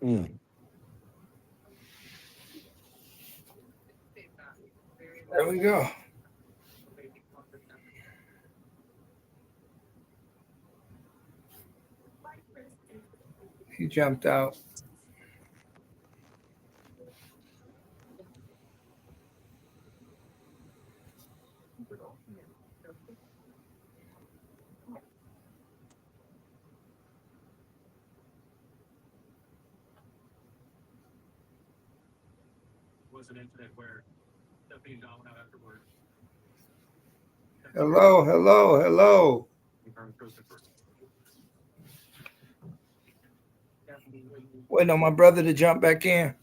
Mm. There we go. He jumped out. Hello, hello, hello. Waiting on my brother to jump back in.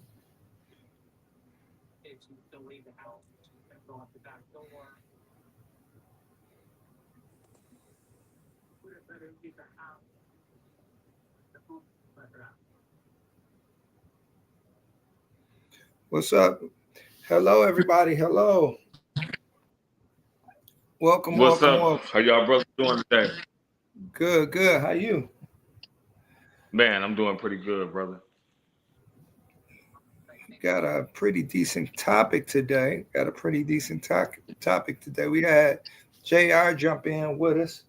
What's up? Hello, everybody. Hello. Welcome, What's welcome, up? welcome. How y'all brothers doing today? Good, good. How you? Man, I'm doing pretty good, brother. Got a pretty decent topic today. Got a pretty decent topic today. We had JR jump in with us.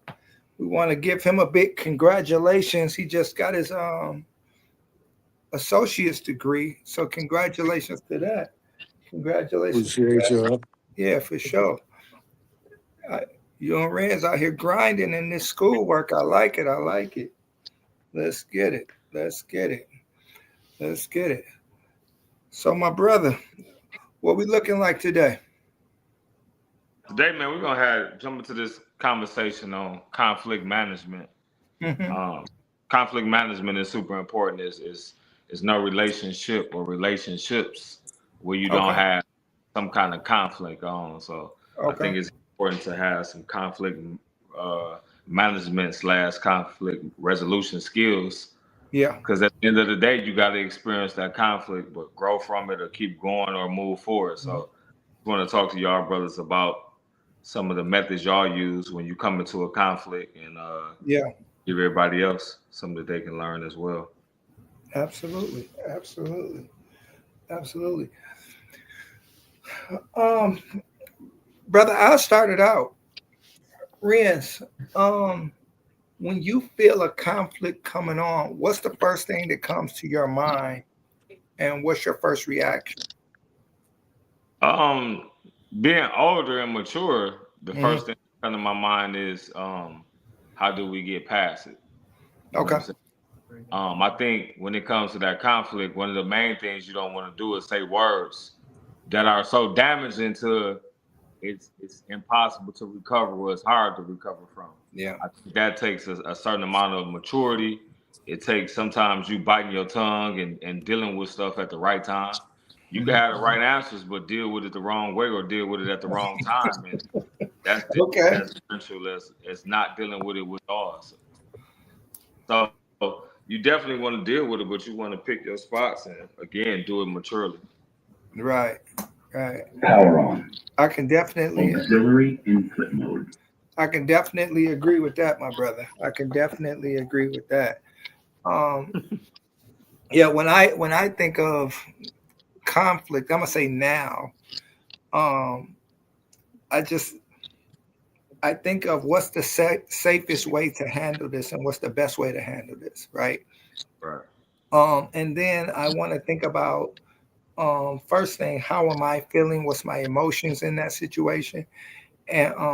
We want to give him a big congratulations. He just got his associate's degree. So congratulations to that. Congratulations to Appreciate that. you. Yeah, for sure. I, you and Ren's out here grinding in this schoolwork. I like it. I like it. Let's get it. Let's get it. Let's get it. So my brother, what we looking like today? Today, man, we're gonna have jump into this conversation on conflict management. Hmm. Um, Conflict management is super important. Is no relationship or relationships where you don't Okay. have some kind of conflict on. So I Okay. think it's important to have some conflict management slash conflict resolution skills. Yeah. Because at the end of the day, you got to experience that conflict, but grow from it or keep going or move forward. So I want to talk to y'all brothers about some of the methods y'all use when you come into a conflict and Yeah. give everybody else something that they can learn as well. Absolutely. Absolutely. Absolutely. Um, brother, I started out. Renz, um, when you feel a conflict coming on, what's the first thing that comes to your mind, and what's your first reaction? Um, Being older and mature, the Hmm. first thing that comes to my mind is how do we get past it? You know what Okay. I'm saying? I think when it comes to that conflict, one of the main things you don't want to do is say words that are so damaging to it's impossible to recover or it's hard to recover from. Yeah. I think that takes a certain amount of maturity. It takes sometimes you biting your tongue and dealing with stuff at the right time. You can Hmm. have the right answers, but deal with it the wrong way or deal with it at the wrong time. And that's just Okay. as essential as not dealing with it with ours. So you definitely want to deal with it, but you want to pick your spots and again do it maturely. Right. Right. Power on. I can definitely Auxiliary input mode. I can definitely agree with that, my brother. I can definitely agree with that. Um, yeah, when I think of conflict, I'm gonna say now. Um, I just I think of what's the safest way to handle this and what's the best way to handle this, right? Right. And then I want to think about first thing, how am I feeling? What's my emotions in that situation? And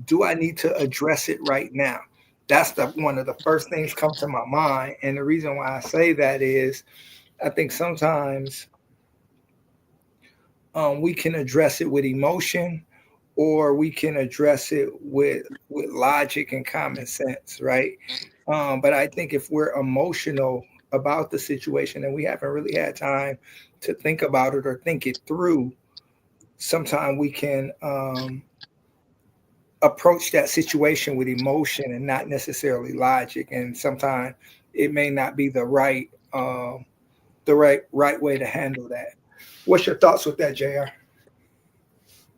do I need to address it right now? That's the one of the first things come to my mind. And the reason why I say that is I think sometimes we can address it with emotion or we can address it with logic and common sense, right? But I think if we're emotional about the situation and we haven't really had time to think about it or think it through, sometimes we can approach that situation with emotion and not necessarily logic. And sometimes it may not be the right way to handle that. What's your thoughts with that, Jr.?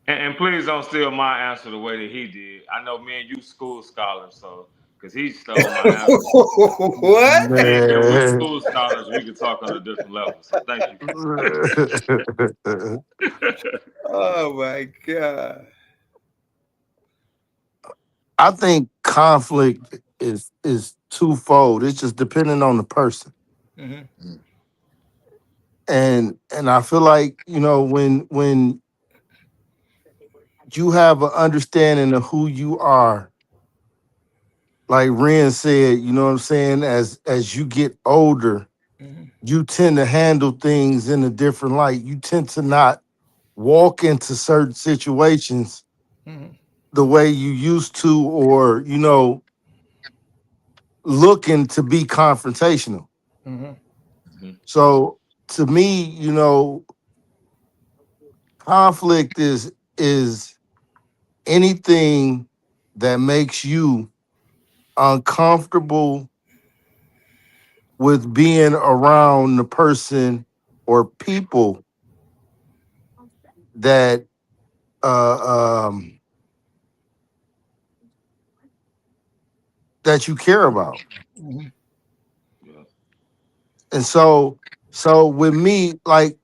And please don't steal my answer the way that he did. I know me and you school scholars, so because he stole my answer. What? If we Man. school scholars, we can talk on a different level. So thank you. Oh my god. I think conflict is twofold. It's just depending on the person. Hmm. And I feel like, when you have an understanding of who you are, like Ren said, you know what I'm saying, as you get older, Hmm. you tend to handle things in a different light. You tend to not walk into certain situations Hmm. the way you used to, or looking to be confrontational. Hmm. Mhm. So to me, conflict is anything that makes you uncomfortable with being around the person or people that that you care about. Hmm. Yeah. And so with me, like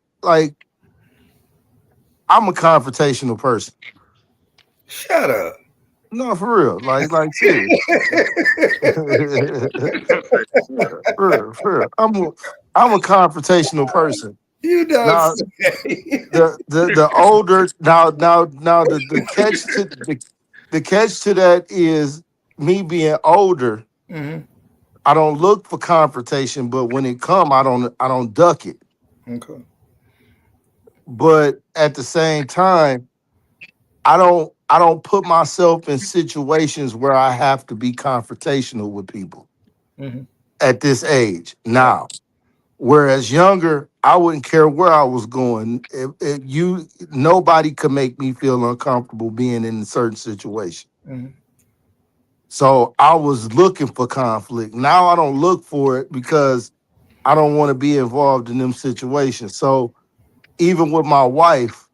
I'm a confrontational person. Shut up. No, for real. Like serious. For real. I'm a confrontational person. You don't Now say. the older now the catch to the catch to that is me being older. Hmm. I don't look for confrontation, but when it come, I don't duck it. Okay. But at the same time, I don't put myself in situations where I have to be confrontational with people Hmm. at this age Right. now. Whereas younger, I wouldn't care where I was going. Nobody could make me feel uncomfortable being in a certain situation. Hmm. So I was looking for conflict. Now I don't look for it because I don't want to be involved in them situations. So even with my wife,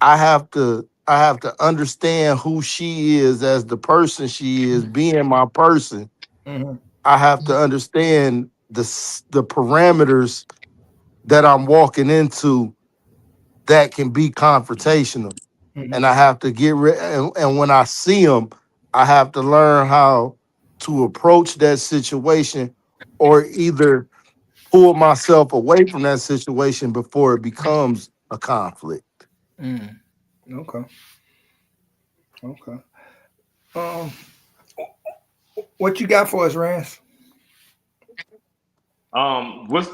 I have to understand who she is as the person she is, being my person. Hmm. I have to understand the parameters that I'm walking into that can be confrontational, Hmm. and I have to get rid. And when I see them, I have to learn how to approach that situation, or either pull myself away from that situation before it becomes a conflict. Mm. Okay. Okay. Um, what you got for us, Rance? What's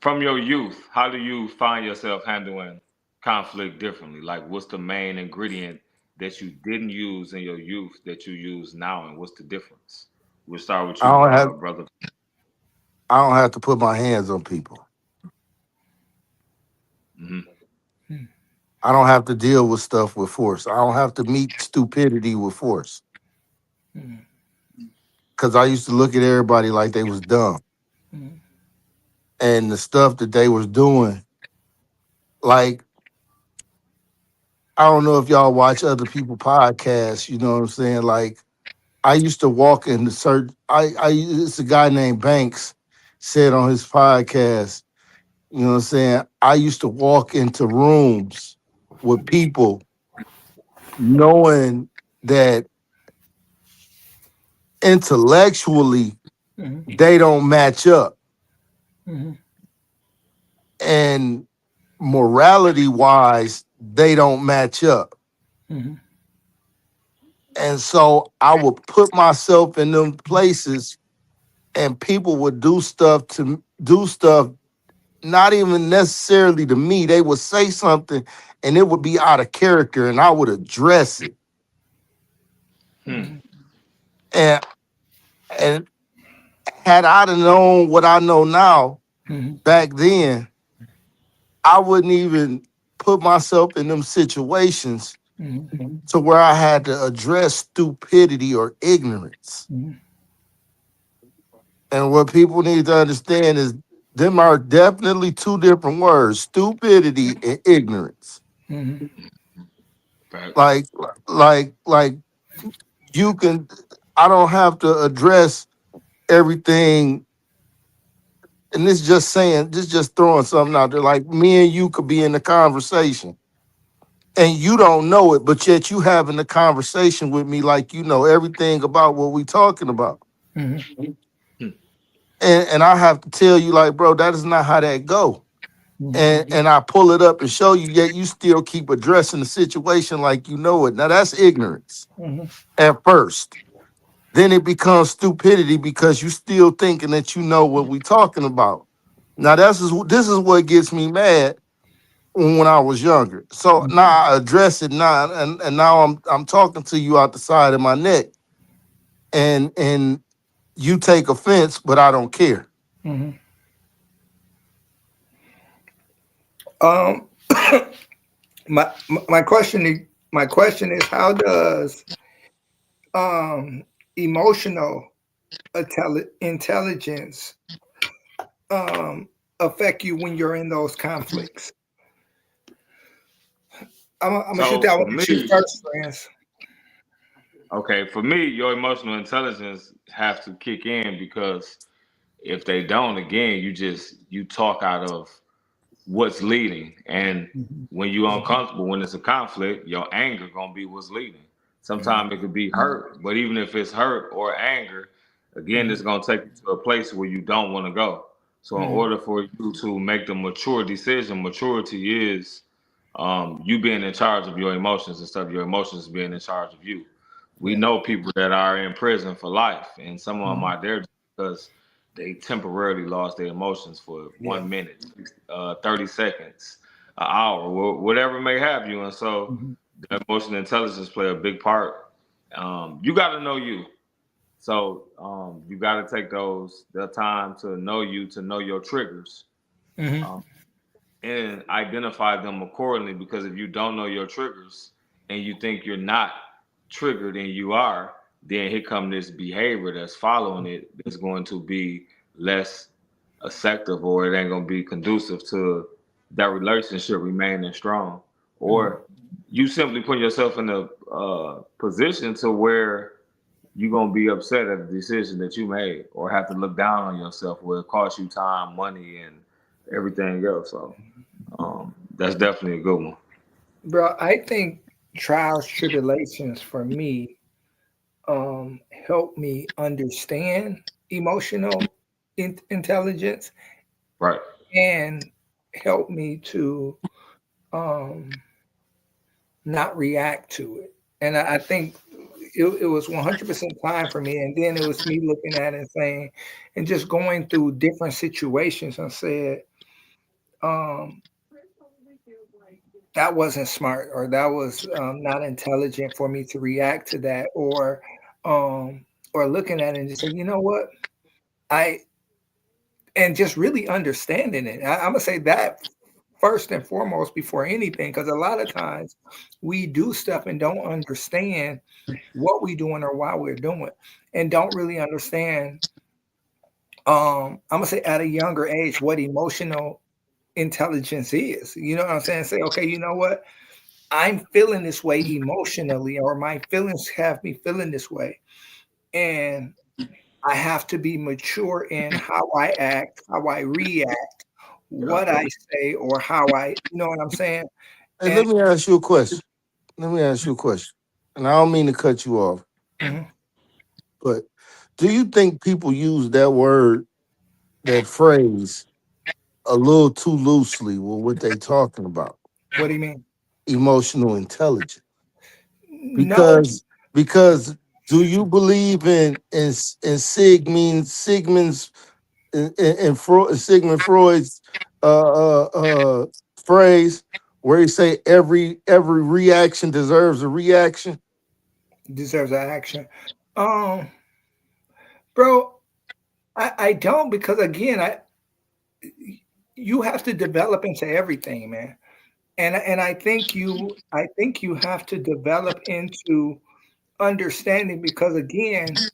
from your youth? How do you find yourself handling conflict differently? Like, what's the main ingredient that you didn't use in your youth that you use now, and what's the difference? We'll start with I you, don't have brother. I don't have to put my hands on people. Hmm. Hmm. I don't have to deal with stuff with force. I don't have to meet stupidity with force. Hmm. Cause I used to look at everybody like they was dumb. Hmm. And the stuff that they was doing, like, I don't know if y'all watch other people podcasts, you know what I'm saying? Like, I used to walk in the certain I it's a guy named Banks said on his podcast, you know what I'm saying? I used to walk into rooms with people knowing that intellectually Hmm. they don't match up, Hmm. and morality wise they don't match up. Hmm. And so I would put myself in them places, and people would do stuff not even necessarily to me. They would say something and it would be out of character, and I would address it. Hmm. Hmm. And and had I have known what I know now Hmm. back then, I wouldn't even put myself in them situations Hmm. to where I had to address stupidity or ignorance. Hmm. And what people need to understand is them are definitely two different words: stupidity and ignorance. Mm-hmm. Facts. Like, like you can. I don't have to address everything. And this just saying, this just throwing something out there. Like me and you could be in the conversation, and you don't know it, but yet you having the conversation with me like you know everything about what we talking about. Mm-hmm. And I have to tell you, like, bro, that is not how that go. And I pull it up and show you, yet you still keep addressing the situation like you know it. Now that's ignorance Mm-hmm. at first. Then it becomes stupidity because you still thinking that you know what we talking about. Now this is what gets me mad when I was younger. So now I address it now, and now I'm talking to you out the side of my neck, and you take offense, but I don't care. Mm-hmm. Um, my question is how does um emotional intelligence um affect you when you're in those conflicts? I'm gonna shoot So that for one at you me, first, friends. okay, for me, your emotional intelligence have to kick in because if they don't, again, you talk out of what's leading. And Mm-hmm. when you're uncomfortable, when it's a conflict, your anger gonna be what's leading. Sometimes it could be hurt, but even if it's hurt or anger, again, it's gonna take you to a place where you don't want to go. So in Mm-hmm. order for you to make the mature decision, maturity is you being in charge of your emotions instead of your emotions being in charge of you. We Yeah. know people that are in prison for life, and some of them Mm-hmm. are there because they temporarily lost their emotions for Yeah. 1 minute, 30 seconds, an hour, whatever may have you. And so Mm-hmm. the emotional intelligence play a big part. You got to know you. So you got to take the time to know you, to know your triggers. Mm-hmm. Um, and identify them accordingly, because if you don't know your triggers and you think you're not triggered and you are, then here come this behavior that's following it that's going to be less effective, or it ain't going to be conducive to that relationship remaining strong. Mm-hmm. Or you simply put yourself in a position to where you're going to be upset at the decision that you made, or have to look down on yourself where it costs you time, money, and everything else. So that's definitely a good one. Bro, I think trials, tribulations for me help me understand emotional intelligence Right. and help me to um, not react to it. And I think it was 100% time for me. And then it was me looking at it and saying, and just going through different situations and said, um, that wasn't smart, or that was not intelligent for me to react to that, um, or looking at it and just say, you know what, I and just really understanding it. I'm gonna say that first and foremost before anything, because a lot of times we do stuff and don't understand what we're doing or why we're doing it, and don't really understand. I'm gonna say at a younger age what emotional intelligence is. You know what I'm saying? Say, okay, you know what? I'm feeling this way emotionally, or my feelings have me feeling this way. And I have to be mature in how I act, how I react, Yeah. what I say, or how you know what I'm saying? Hey, And let me ask you a question. Let me ask you a question. And I don't mean to cut you off, mhm. but do you think people use that word, that phrase, a little too loosely with what they talking about? What do you mean? Emotional intelligence. No, Because do you believe in Sigmund's in Freud, Sigmund Freud's uh, uh, uh, phrase where he say every reaction deserves a reaction? deserves an action. Um, bro, I don't, because again, you have to develop into everything, man. And I think you have to develop into understanding, because again,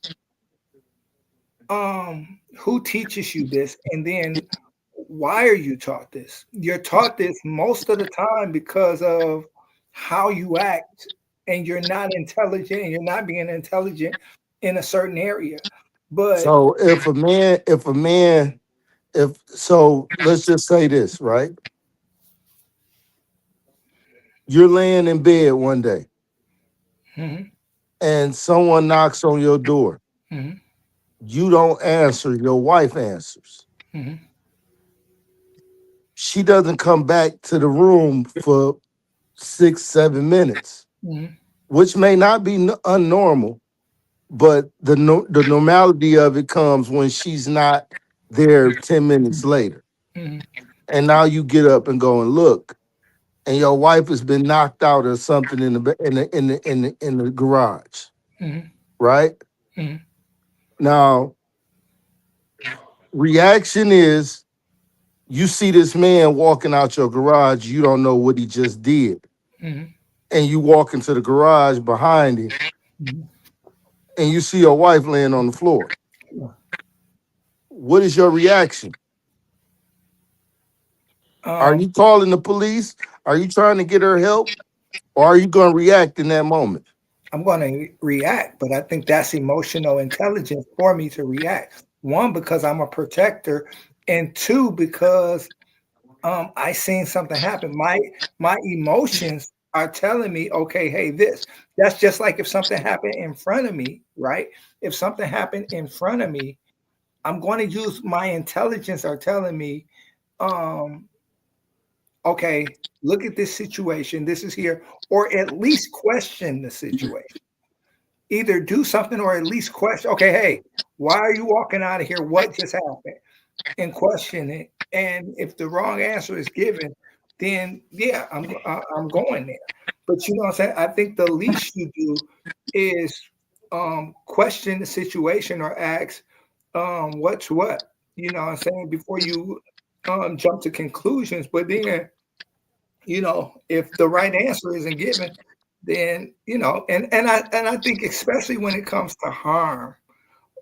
who teaches you this, and then why are you taught this? You're taught this most of the time because of how you act, and you're not intelligent, and you're not being intelligent in a certain area. But So if so, let's just say this, right? You're laying in bed one day mhm, and someone knocks on your door. mhm, You don't answer, your wife answers. mhm, She doesn't come back to the room for 6, 7 minutes, mhm, which may not be unnormal, but the normality of it comes when she's not there 10 minutes later. mhm, And now you get up and go and look, and your wife has been knocked out or something in the garage, mhm, right? mhm, Now, reaction is you see this man walking out your garage, you don't know what he just did. mhm, And you walk into the garage behind him mhm. and you see your wife laying on the floor. What is your reaction? Are um, you calling the police? Are you trying to get her help? Or are you going to react in that moment? I'm going to react, but I think that's emotional intelligence for me to react. One, because I'm a protector, and two, because I seen something happen. My emotions are telling me, okay, hey, this. That's just like if something happened in front of me, right? If something happened in front of me, I'm going to use my intelligence are telling me, um, okay, look at this situation. This is here, or at least question the situation. Either do something or at least question. Okay, hey, why are you walking out of here? What just happened? And question it. And if the wrong answer is given, then yeah, I'm going there. But you know what I'm saying? I think the least you do is question the situation or ask what's what. You know what I'm saying? Before you jump to conclusions. But then, if the right answer isn't given, then and I think especially when it comes to harm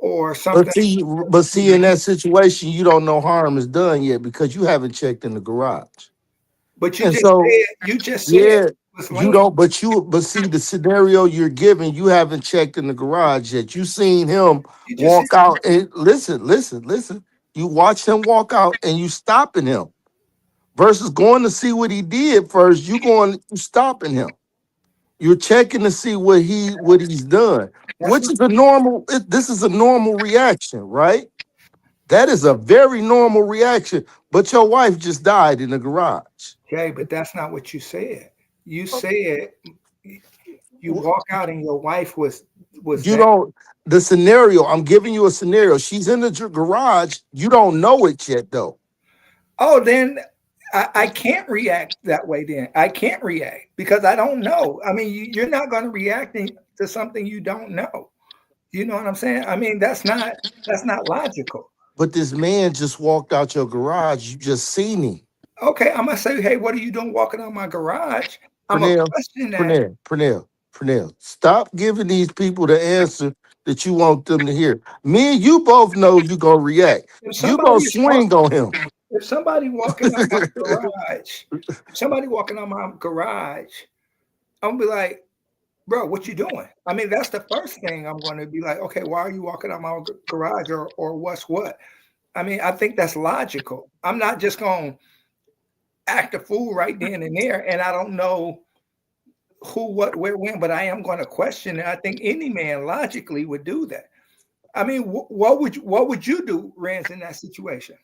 or But something. see, but see, in that situation, you don't know harm is done yet because you haven't checked in the garage. But And so, you just said yeah, was you laying. don't. But see, the scenario you're giving, you haven't checked in the garage yet. You seen him You just said walk out, and listen. You watch him walk out, and you stopping him versus going to see what he did first. You stopping him. You're checking to see what he's done, that's which not is a normal. This is a normal reaction, right? That is a very normal reaction. But your wife just died in the garage. okay, but that's not what you said. You said you walk out and your wife was You there. don't. The scenario. I'm giving you a scenario. She's in the garage. You don't know it yet, though. Oh, then I can't react that way. Then I can't react because I don't know. I mean, you're not going to react to something you don't know. You know what I'm saying? I mean, that's not logical. But this man just walked out your garage. You just seen him. Okay, I'm gonna say, hey, what are you doing walking out my garage? I'm gonna Pernell, question that. Pernell. Stop giving these people the answer that you want them to hear. Me and you both know you gonna react. If You gonna somebody is swing on him. if somebody walking out my garage, if somebody walking out my garage, I'm gonna be like, bro, what you doing? I mean, that's the first thing I'm gonna be like, okay, why are you walking out my garage or what's what? I mean, I think that's logical. I'm not just gonna act a fool right then and there, and I don't know who, what, where, when, but I am gonna question it. I think any man logically would do that. I mean, what would you do, Rance, in that situation?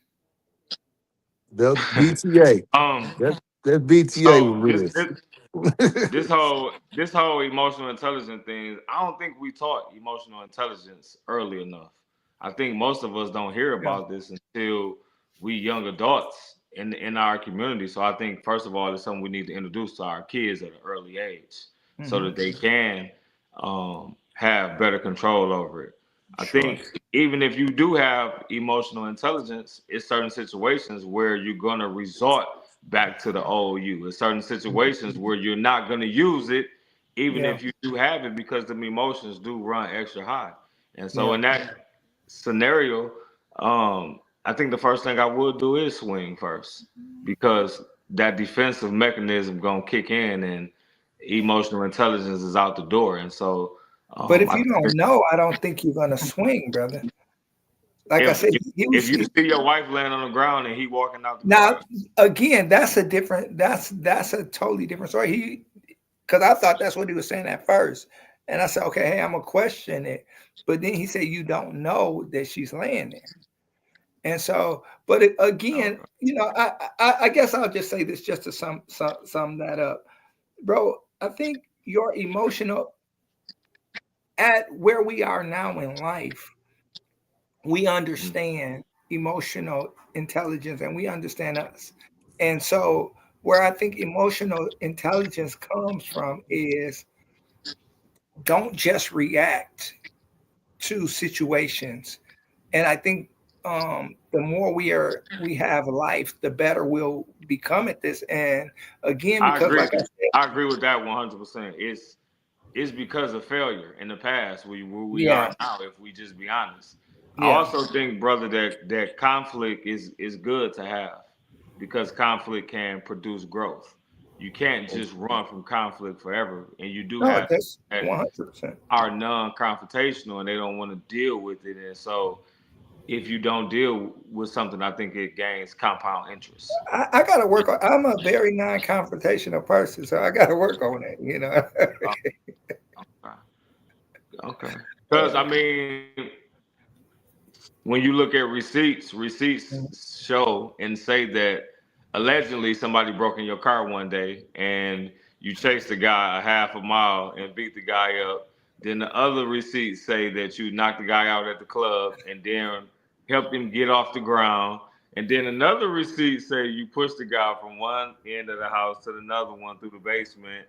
The BTA. um, That BTA so with this Riz. this this whole emotional intelligence thing, I don't think we taught emotional intelligence early enough. I think most of us don't hear Yeah. about this until we young adults in our community. So I think first of all, it's something we need to introduce to our kids at an early age so Hmm. that they can have better control over it. I Sure. think even if you do have emotional intelligence, it's certain situations where you're gonna resort back to the old you. In certain situations where you're not gonna use it, even Yeah. if you do have it, because the emotions do run extra high. And so Yeah. in that scenario, I think the first thing I would do is swing first because that defensive mechanism gonna kick in and emotional intelligence is out the door. And so But if I you think don't know, I don't think you're gonna swing, brother. Like I if, said, if he if was you see your wife laying on the ground and he walking out the now garage, again. That's a different. That's a totally different story. He because I thought that's what he was saying at first, and I said, okay, hey, I'm gonna question it. But then he said, you don't know that she's laying there, and so, but again, okay. I guess I'll just say this just to sum that up, bro. I think your emotional at where we are now in life, we Mm. understand emotional intelligence and we understand us. And so, where I think emotional intelligence comes from is don't just react to situations. And I think the more we have life, the better we'll become at this. And again, I because agree. like I said, I agree with that 100%. It's because of failure in the past where we yeah, are now. If we just be honest, I yeah, also think, brother, that conflict is good to have because conflict can produce growth. You can't just run from conflict forever, and you do no, have that's that 100%. are non-confrontational and they don't want to deal with it, and so if you don't deal with something, I think it gains compound interest. I got to work on. I'm a very non-confrontational person, so I got to work on it. Oh, okay. Okay. Because I mean, when you look at receipts show and say that allegedly somebody broke in your car one day and you chased the guy a half a mile and beat the guy up. Then the other receipts say that you knocked the guy out at the club and then helped him get off the ground. And then another receipt say you pushed the guy from one end of the house to another one through the basement.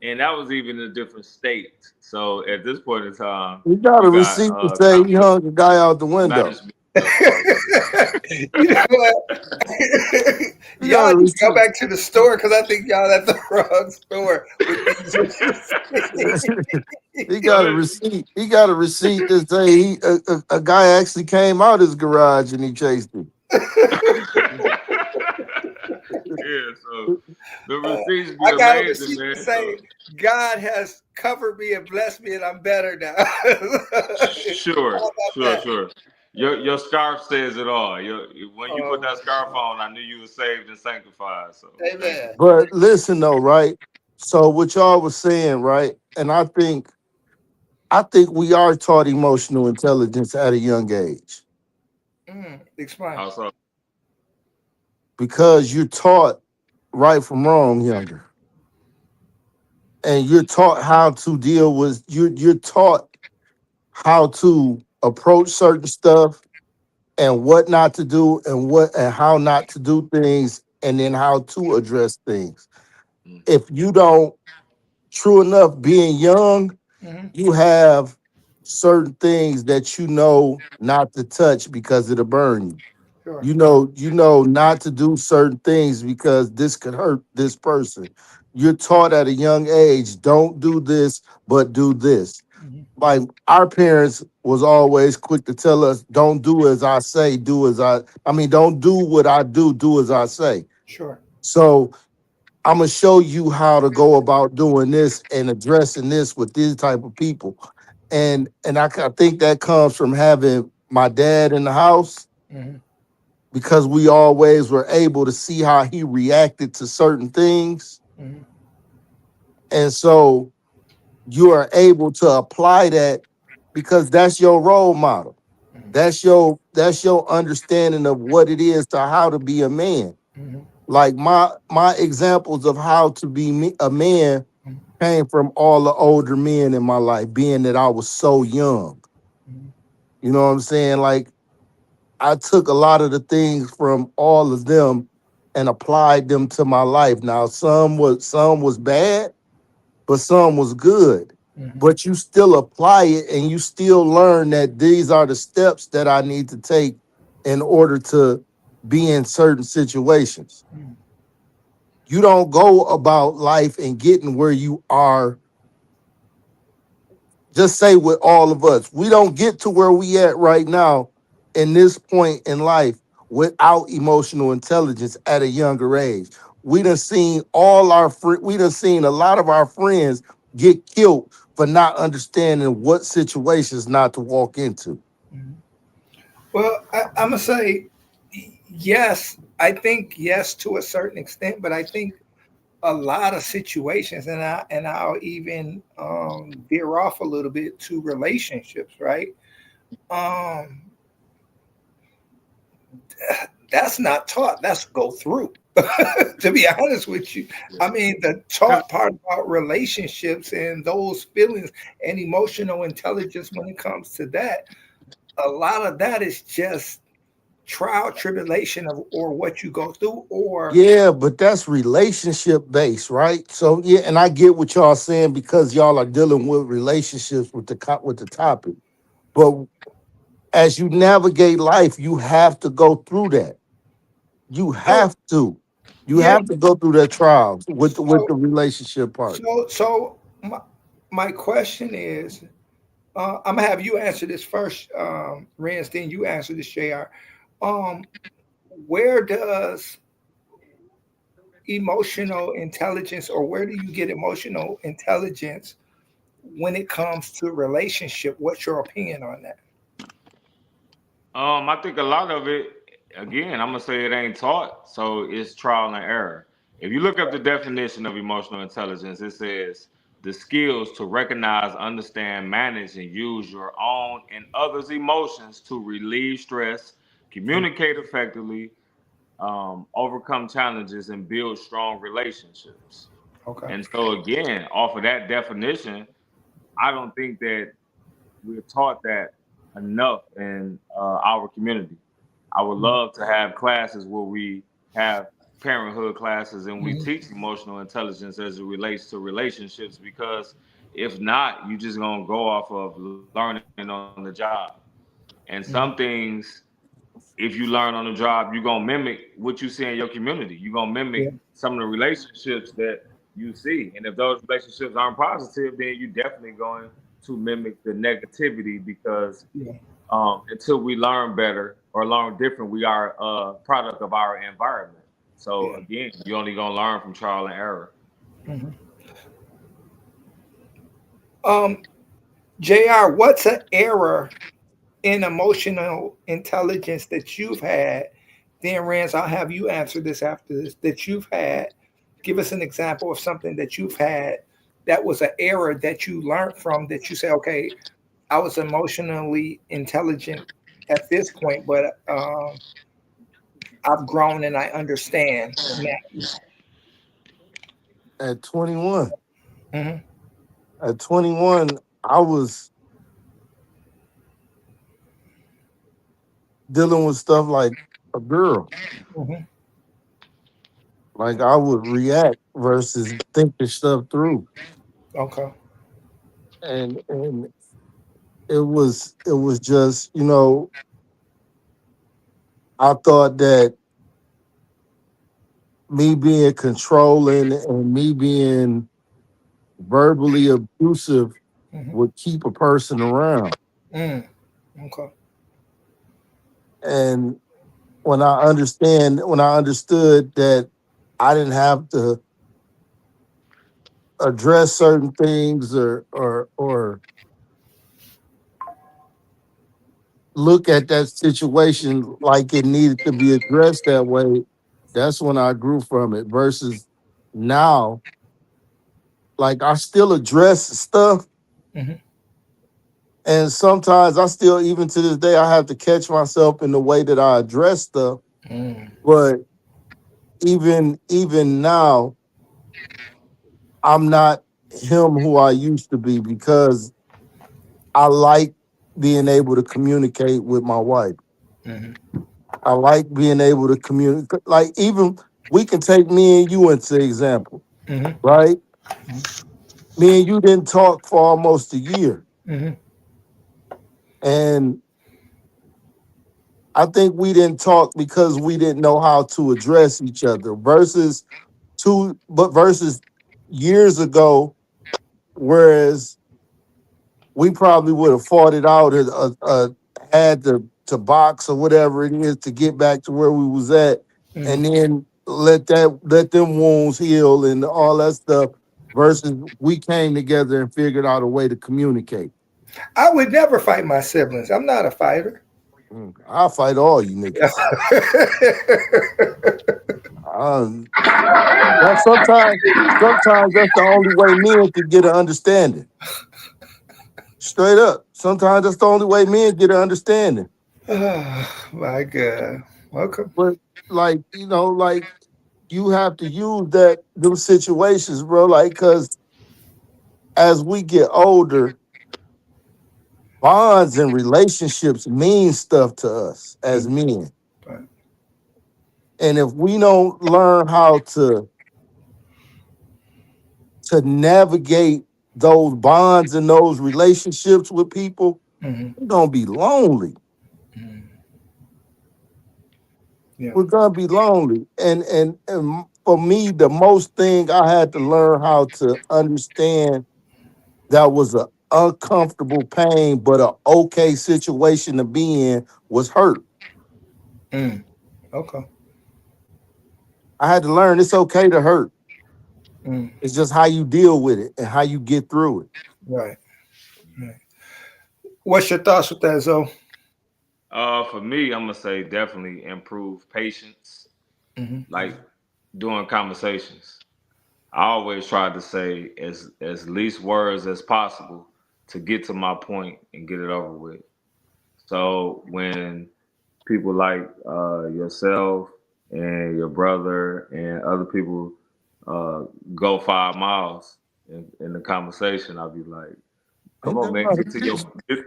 And that was even in a different state. So at this point in time, You got you a got receipt to say he hung a guy out the window. management of You know what? You Y'all got a need to go receipt. back to the store because I think y'all at the wrong store with these issues. He go got a ahead. receipt. He got a receipt that say a guy actually came out his garage and he chased him. Yeah, so the receipts be I got a amazing, receipt man. to So say God has covered me and blessed me, and I'm better now. sure, How about sure, that? sure. Your scarf says it all. When you put Oh that my scarf God. on, I knew you were saved and sanctified. So thank you. Amen. But listen though, right? So what y'all was saying, right? And I think we are taught emotional intelligence at a young age Explain. Also, because you're taught right from wrong younger, and you're taught how to deal with you're taught how to approach certain stuff and what not to do and what and how not to do things and then how to address things. mm, If you don't, true enough, being young, Hmm. you have certain things that you know not to touch because it'll burn you. Sure. You know not to do certain things because this could hurt this person. You're taught at a young age, don't do this, but do this. Hmm. Like our parents was always quick to tell us, don't do as I say, do as I mean, don't do what I do as I say. Sure. So I'm gonna show you how to go about doing this and addressing this with these type of people. And I think that comes from having my dad in the house Hmm. because we always were able to see how he reacted to certain things. Hmm. And so you are able to apply that because that's your role model. That's your understanding of what it is to how to be a man. Hmm. Like my examples of how to be a man Hmm. came from all the older men in my life, being that I was so young. Hmm. You know what I'm saying? Like I took a lot of the things from all of them and applied them to my life. Now some was bad, but some was good. Hmm. But you still apply it and you still learn that these are the steps that I need to take in order to be in certain situations. Hmm. You don't go about life and getting where you are just say with all of us, we don't get to where we at right now in this point in life without emotional intelligence at a younger age. We done seen we done seen a lot of our friends get killed for not understanding what situations not to walk into. Mhm. Well, I'm gonna say yes. I think yes to a certain extent, but I think a lot of situations, I'll even veer off a little bit to relationships, right? Um, that's not taught. That's go through. To be honest with you, I mean the taught part about relationships and those feelings and emotional intelligence when it comes to that, a lot of that is just trial tribulation of or what you go through or Yeah, but that's relationship based, right? So yeah, and I get what y'all saying because y'all are dealing with relationships with with the topic. But as you navigate life, you have to go through that. You so have to. You yeah. have to go through that trials with the So relationship part. my question is, I'm gonna have you answer this first, Renz, then you answer this, Jr. Um, where does emotional intelligence, or where do you get emotional intelligence when it comes to relationship? What's your opinion on that? I think a lot of it, again, I'm gonna say it ain't taught, so it's trial and error. If you look up the definition of emotional intelligence, it says the skills to recognize, understand, manage, and use your own and others' emotions to relieve stress, communicate effectively, overcome challenges, and build strong relationships. Okay. And so, again, off of that definition, I don't think that we're taught that enough in our community. I would Mhm. love to have classes where we have parenthood classes and we Mhm. teach emotional intelligence as it relates to relationships, because if not, you just gonna go off of learning on the job. And some Mhm. things, if you learn on the job, you're gonna mimic what you see in your community. You're gonna mimic Yeah. some of the relationships that you see. And if those relationships aren't positive, then you're definitely going to mimic the negativity, because Yeah. until we learn better or learn different, we are a product of our environment. So Yeah. again, you're only gonna learn from trial and error. Mhm. Um, Jr., what's an error in emotional intelligence that you've had? Then, Rance, I'll have you answer this after this. That you've had. Give us an example of something that you've had that was an error that you learned from. That you say, okay, I was emotionally intelligent at this point, but I've grown and I understand now. At 21, Hmm. at 21, I was dealing with stuff like a girl. Hmm. Like I would react versus thinking stuff through. Okay. And it was just, you know, I thought that me being controlling and me being verbally abusive Hmm. would keep a person around. Mm. Okay. And when I understood that I didn't have to address certain things or look at that situation like it needed to be addressed that way, that's when I grew from it. Versus now, like I still address stuff, Hmm. and sometimes I still, even to this day, I have to catch myself in the way that I address stuff. Mm. But even now, I'm not him who I used to be because I like being able to communicate with my wife. Hmm. I like being able to communicate. Like even we can take me and you into example, Hmm. right? Me and you didn't talk for almost a year, Hmm. and I think we didn't talk because we didn't know how to address each other. Versus years ago, whereas we probably would have fought it out, had to box or whatever it is to get back to where we was at, and Mhm. then let them wounds heal and all that stuff. Versus we came together and figured out a way to communicate. I would never fight my siblings. I'm not a fighter. I'll fight all you niggas. Um, sometimes that's the only way men can get an understanding. Straight up. Sometimes that's the only way men get an understanding. Oh, my God. Welcome. But like, like you have to use those situations, bro. Like, cause as we get older, bonds and relationships mean stuff to us as Mhm. men. Right. And if we don't learn how to navigate those bonds and those relationships with people, Mhm. we're gonna be lonely. Mhm. Yeah. We're gonna be lonely. And for me, the most thing I had to learn how to understand that was a uncomfortable pain, but a okay situation to be in was hurt. Mm. Okay. I had to learn it's okay to hurt. Mm. It's just how you deal with it and how you get through it. Right. Right. What's your thoughts with that, Zoe? For me, I'm gonna say definitely improve patience, Hmm. like during conversations. I always try to say as least words as possible to get to my point and get it over with. So when people like yourself and your brother and other people uh, go 5 miles in the conversation, I'll be like, "Come Ain't on, that man, about get to your." it?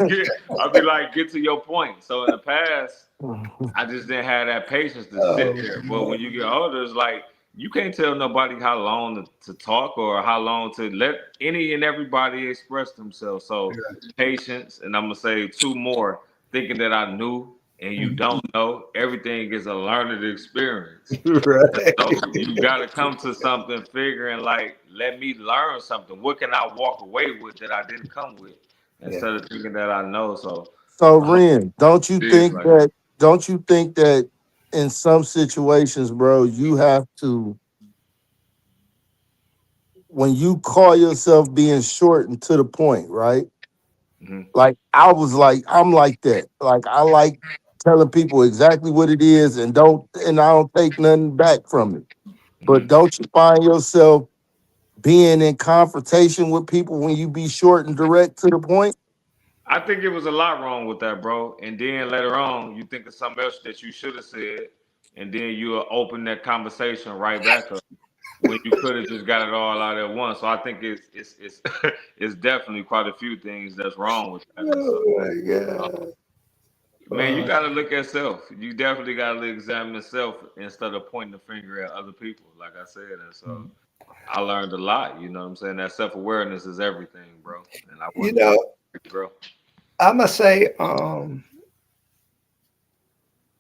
Get, I'll be like, "Get to your point." So in the past, I just didn't have that patience to sit Oh, there. But man. when you get older, it's like you can't tell nobody how long to talk or how long to let any and everybody express themselves. So patience, and I'm gonna say two more. Thinking that I knew and you Mhm. don't know, everything is a learned experience. So Right. you got to come to something figuring like, let me learn something. What can I walk away with that I didn't come with, Yeah. instead of thinking that I know. So So I'm Ren, serious like that. don't you think that in some situations, bro, you have to, when you call yourself being short and to the point, right? Hmm. Like I'm like that. Like I like telling people exactly what it is and I don't take nothing back from it. But Hmm. don't you find yourself being in confrontation with people when you be short and direct to the point? I think it was a lot wrong with that, bro. And then later on, you think of something else that you should have said, and then you'll open that conversation right back up when you could have just got it all out at once. So I think it's it's definitely quite a few things that's wrong with that. And so, Oh, my uh, God. man, you got to look at self. You definitely got to examine self instead of pointing the finger at other people, like I said. And so I learned a lot. You know what I'm saying? That self awareness is everything, bro. And I You want to know, grow. I must say,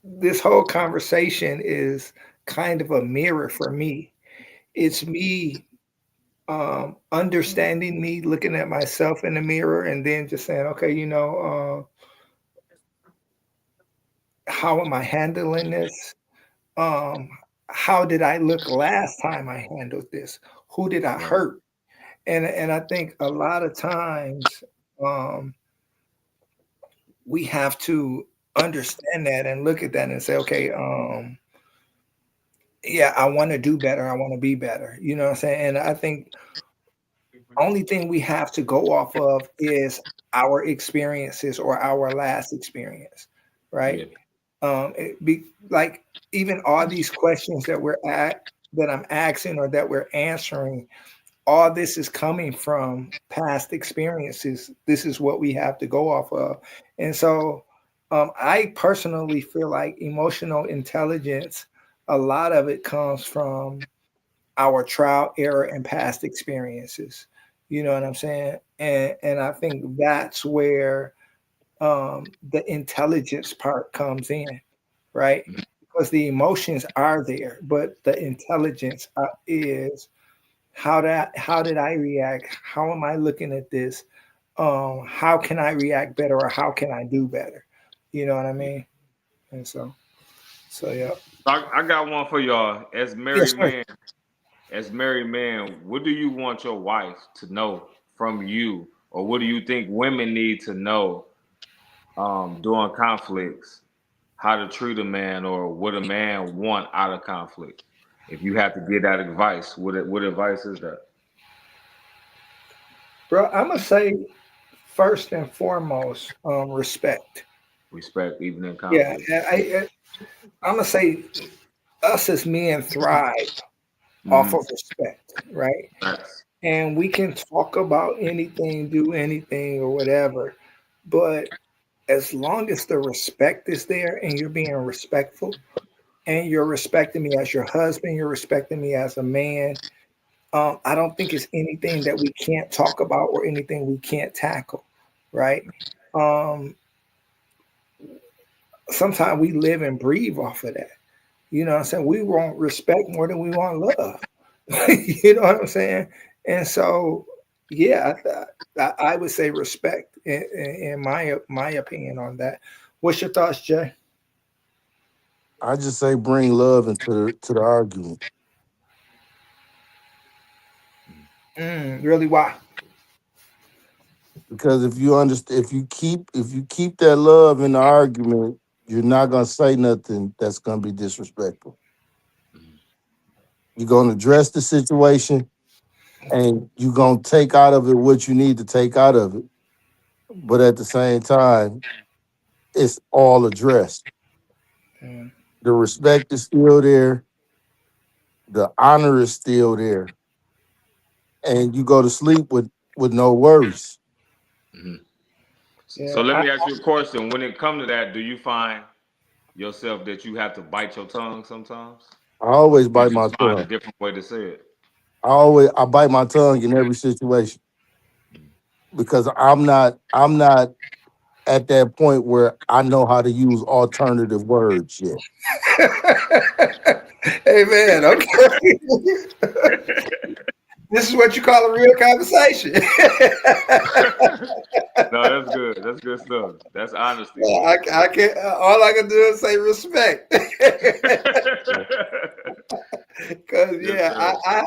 this whole conversation is kind of a mirror for me. It's me understanding me, looking at myself in the mirror, and then just saying, okay, how am I handling this? Um, how did I look last time I handled this? Who did I Right. hurt? And I think a lot of times um, we have to understand that and look at that and say, okay, yeah, I want to do better. I want to be better. You know what I'm saying? And I think only thing we have to go off of is our experiences or our last experience, right? Yeah. It be like even all these questions that I'm asking or that we're answering, all this is coming from past experiences. This is what we have to go off of. And so I personally feel like emotional intelligence, a lot of it comes from our trial, error, and past experiences. You know what I'm saying? And I think that's where the intelligence part comes in, right? Because the emotions are there, but the intelligence is how did I react? How am I looking at this? How can I react better, or how can I do better? You know what I mean? And so yeah. I got one for y'all. Yes, sir. As married man, what do you want your wife to know from you, or what do you think women need to know during conflicts? How to treat a man, or what a man want out of conflict? If you have to give that advice, what advice is that? Bro, I'm gonna say first and foremost, respect. Respect, even in Yeah, conflict. I'm gonna say us as men thrive off Mm-hmm. of respect, right? Facts. And we can talk about anything, do anything, or whatever, but as long as the respect is there and you're being respectful and you're respecting me as your husband, you're respecting me as a man, I don't think it's anything that we can't talk about or anything we can't tackle, right? Um, Sometimes we live and breathe off of that. You know what I'm saying? We want respect more than we want love. You know what I'm saying? And so, yeah, I would say respect in my opinion on that. What's your thoughts, Jay? I just say bring love into the argument. Really? Why? Because if you understand, if you keep that love in the argument, you're not gonna say nothing that's gonna be disrespectful. You're gonna address the situation, and you're gonna take out of it what you need to take out of it. But at the same time, it's all addressed. Mm, The respect is still there, the honor is still there, and you go to sleep with no worries. Hmm. yeah, So let me ask you a question. When it comes to that, do you find yourself that you have to bite your tongue sometimes? I always You bite my just find a tongue. different way to say it. I bite my tongue in every situation because I'm not at that point where I know how to use alternative words yet. hey man, okay. This is what you call a real conversation. No, that's good. That's good stuff. That's honesty. Well, I can all I can do is say respect. Because Yes, yeah, sir.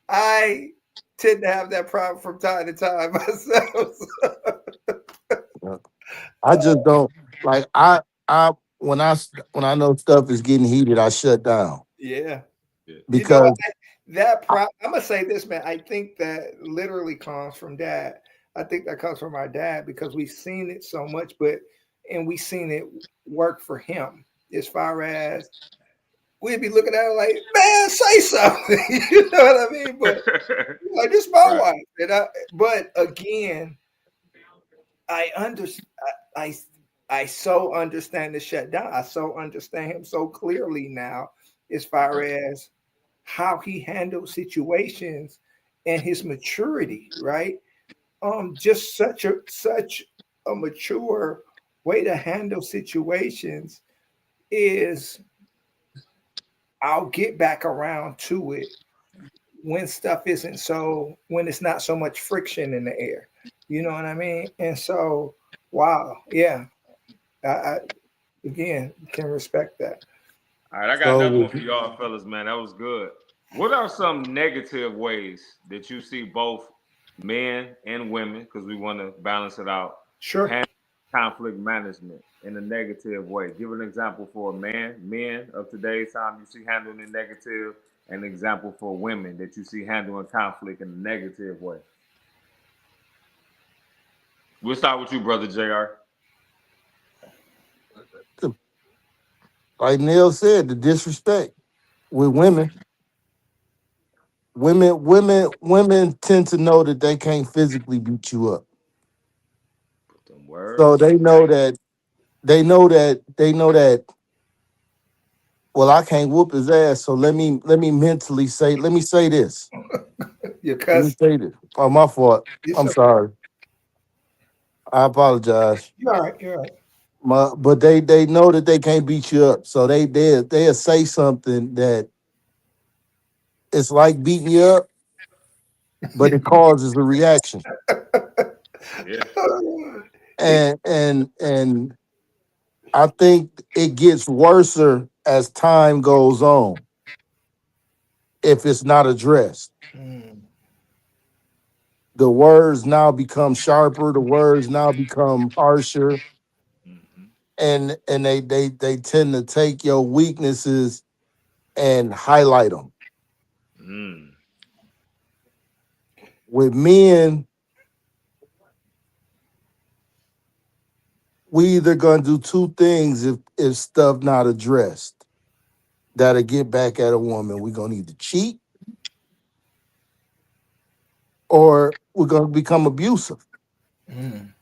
I tend to have that problem from time to time myself. I just don't like I when I know stuff is getting heated, I shut down Yeah. Yeah. You know what? because I'm gonna say this, man. I think that literally comes from dad. I think that comes from our dad because we've seen it so much, and we've seen it work for him as far as we'd be looking at it like, man, say something. You know what I mean? But like, this is my Right. wife, but again, I understand. I I so understand the shutdown. I so understand him so clearly now, as far as how he handles situations and his maturity. Right? Just such a mature way to handle situations is I'll get back around to it when stuff isn't so when it's not so much friction in the air. You know what I mean? And so, wow, yeah, I again can respect that. All right, I got so another one for y'all fellas, man. That was good. What are some negative ways that you see both men and women, because we want to balance it out, Sure. handle conflict management in a negative way? Give an example for men of today's time you see handling it negative, and an example for women that you see handling conflict in a negative way. We'll start with you, brother JR. like Neil said, the disrespect with women tend to know that they can't physically beat you up. Put them So words. they know that well, I can't whoop his ass, so let me mentally say, let me say this. Your Let me cousin. say this. Oh, my fault. It's I'm okay. sorry. I apologize. You're all right. You're all right. But they know that they can't beat you up. So they'll say something that it's like beating you up, but it causes a reaction. Yeah. And I think it gets worse as time goes on if it's not addressed. Mm, The words now become sharper, the words now become harsher, Mm-hmm. and they tend to take your weaknesses and highlight them. Mm. With men, we either gonna do two things if stuff not addressed that'll get back at a woman. We're gonna either cheat or we're gonna become abusive. mm,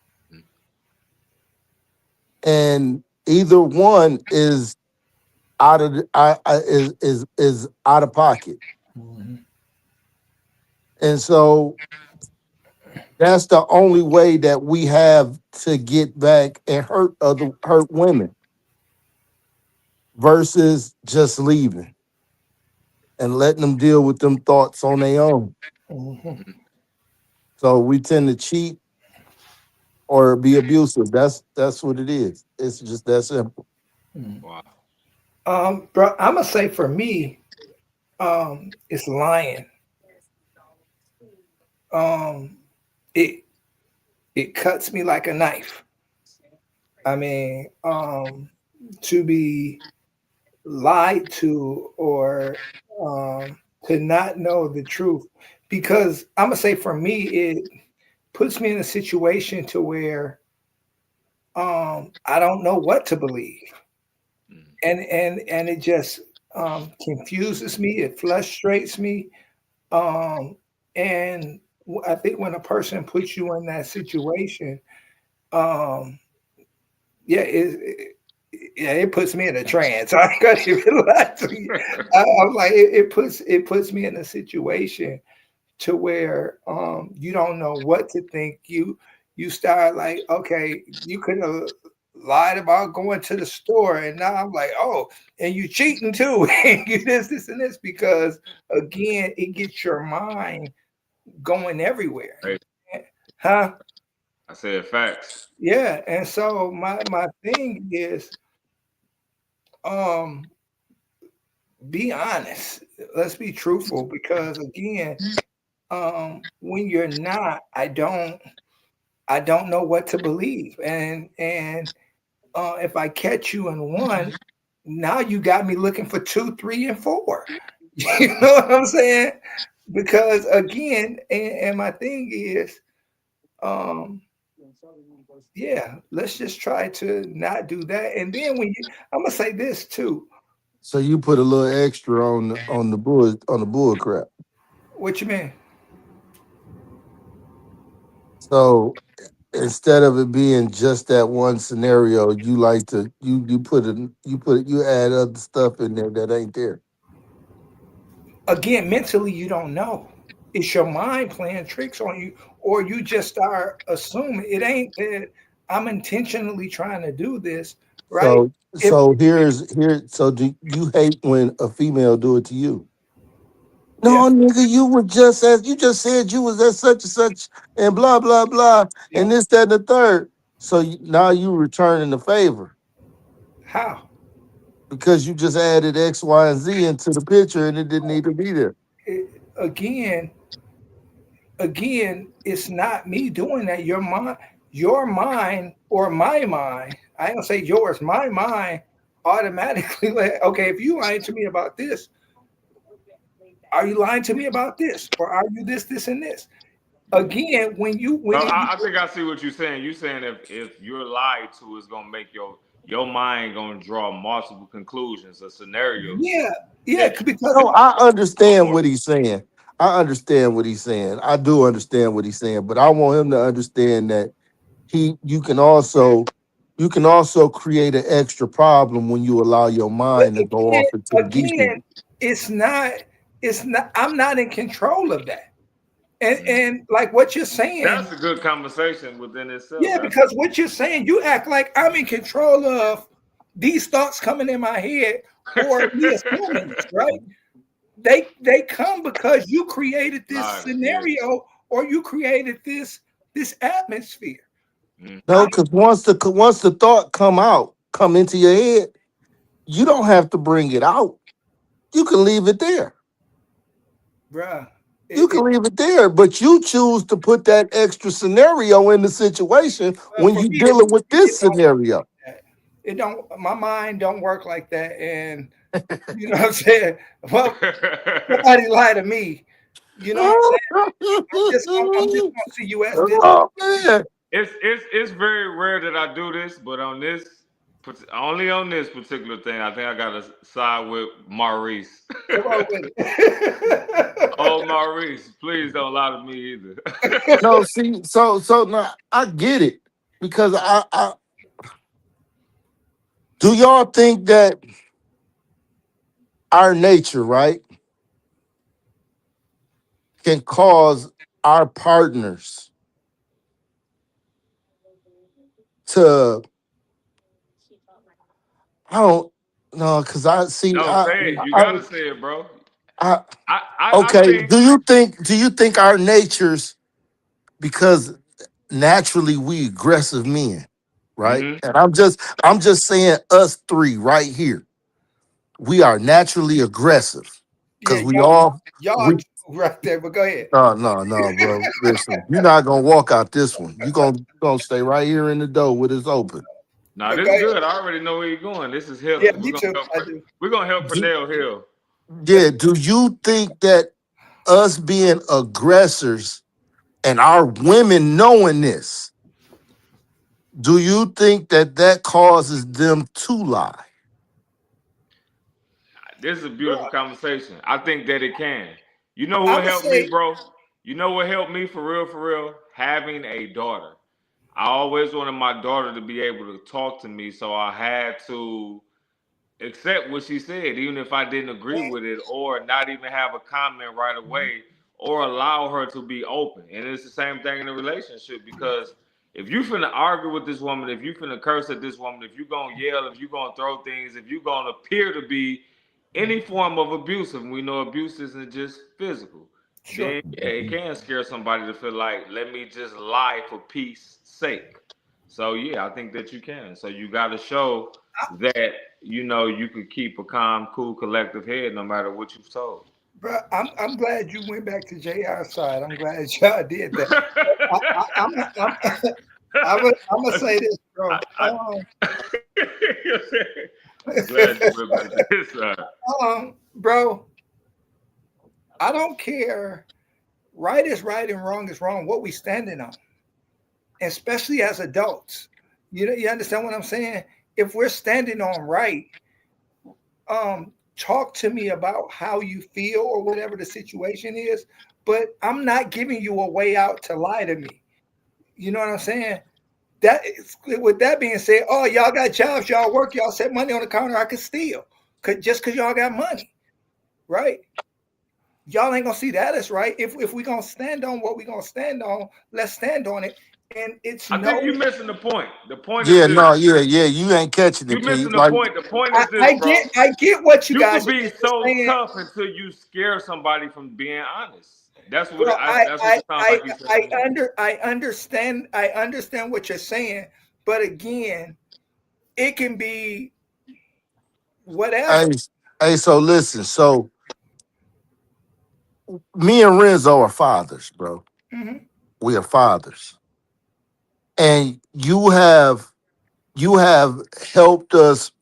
And either one is out of is out of pocket. mm, And so that's the only way that we have to get back and hurt women versus just leaving and letting them deal with them thoughts on their own. mm, Mm. So we tend to cheat or be abusive. That's what it is. It's just that simple. mm. Wow. Bro, I'm gonna say for me, it's lying. Um, it it cuts me like a knife. I mean, to be lied to or to not know the truth, because I'm gonna say for me, it puts me in a situation to where I don't know what to believe, Mm. and it just confuses me. It frustrates me. Um, and I think when a person puts you in that situation, um, yeah, yeah, it puts me in a trance. I ain't gonna even lie to you. I'm like, it puts me in a situation to where you don't know what to think. You start like, okay, you could have lied about going to the store, and now I'm like, oh, and you cheating too, and you this, and this, because again, it gets your mind going everywhere. Hey, Huh? I said facts. Yeah. And so my thing is, um, be honest. Let's be truthful, because again, when you're not, I don't know what to believe. And if I catch you in one, now you got me looking for two, three, and four. You know what I'm saying? Because again, and my thing is, um, yeah, let's just try to not do that. And then I'm gonna say this too. So you put a little extra on the bull crap. What you mean? So instead of it being just that one scenario, you like to you add other stuff in there that ain't there. Again, mentally, you don't know. It's your mind playing tricks on you, or you just start assuming it ain't that I'm intentionally trying to do this, right? So If so so do you hate when a female do it to you? yeah, No, nigga, you were just as you just said you was at such and such and blah blah blah yeah, and this that and the third. So now you returning the favor how? because you just added X, Y, and Z into the picture and it didn't need to be there. Again, it's not me doing that. Your mind, or my mind. I ain't gonna say yours. My mind automatically like, okay, if you lying to me about this, are you lying to me about this, or are you this, this, and this? Again, So when it, I think I see what you're saying. You're saying if you're lied to, it's gonna make your mind gonna draw multiple conclusions or scenarios yeah, yeah, that because No, I understand or what he's saying. I understand what he's saying. I do understand what he's saying, but I want him to understand that he you can also create an extra problem when you allow your but mind to go off into the deep again, end. it's not it's not. I'm not in control of that. mm. And like what you're saying, That's a good conversation within itself. yeah, That's because what you're saying, you act like I'm in control of these thoughts coming in my head or me assuming this, right? They come because you created this Live, yeah. scenario or you created this atmosphere. No, Hmm. I, because once the thought come into your head, you don't have to bring it out. You can leave it there. bruh, You can leave it there, but you choose to put that extra scenario in the situation well, when for you me, dealing with it this don't work scenario. like that. It don't. My mind don't work like that, and you know what I'm saying. Well, somebody lie to me. You know what I'm saying. I'm just gonna see you as this. Oh man. It's very rare that I do this, but on this only on this particular thing, I think I got to side with Maurice. Come on with it. Oh, Maurice, please don't lie to me either. No, see, so now I get it because I do y'all think that our nature, right, can cause our partners to I don't know because I see No, say it. You I gotta say it, bro. I I okay. think. Do you think our natures because naturally we aggressive men, right? Hmm. And I'm just saying us three right here. We are naturally aggressive Yeah, because we all y'all we right there. But go ahead. no, bro. Listen, you're not gonna walk out this one. You're gonna stay right here in the door with it open. Nah, But this go is ahead. good. I already know where you're going. This is Yeah, healing. me too. I do. We're gonna help Do- Pernell heal. yeah, do you think that us being aggressors and our women knowing this, do you think that that causes them to lie? This is a Bro, beautiful conversation. I think that it can. You know I'm what gonna helped me, say, bro? You know what helped me for real, for real? Having a daughter. I always wanted my daughter to be able to talk to me, so I had to accept what she said, even if I didn't agree with it, or not even have a comment right away, or allow her to be open. And it's the same thing in a relationship because if you finna argue with this woman, if you finna curse at this woman, if you gonna yell, if you gonna throw things, if you gonna appear to be any form of abuse, and we know abuse isn't just physical, sure. then yeah, it can scare somebody to feel like, let me just lie for peace sake. So yeah, I think that you can. So you got to show that you could keep a calm, cool, collective head no matter what you've told. Bro, I'm glad you went back to JR's side. I'm glad y'all did that. I'm I'm gonna say this, bro. I, I'm glad you went back to his side. Bro, I don't care. Right is right and wrong is wrong. What we standing on, especially as adults. You understand what I'm saying? If we're standing on right, talk to me about how you feel or whatever the situation is. But I'm not giving you a way out to lie to me. You know what I'm saying? That is, with that being said, oh, y'all got jobs, y'all work, y'all set money on the counter, I could steal. Just because y'all got money, right? Y'all ain't gonna see that as right. If we gonna stand on what we gonna stand on, let's stand on it. And it's I think no, you're missing the point. The point is Yeah, this. no, yeah. You ain't catching You're it, P. missing the Like, point. The point is this, bro. I get what you You guys could are be just so saying, tough until you scare somebody from being honest. bro. That's what it sounds like you said to me. I understand what you're saying, but again, it can be whatever. hey, hey, so listen, so me and Renzo are fathers, bro. Hmm. We are fathers. And you have helped us,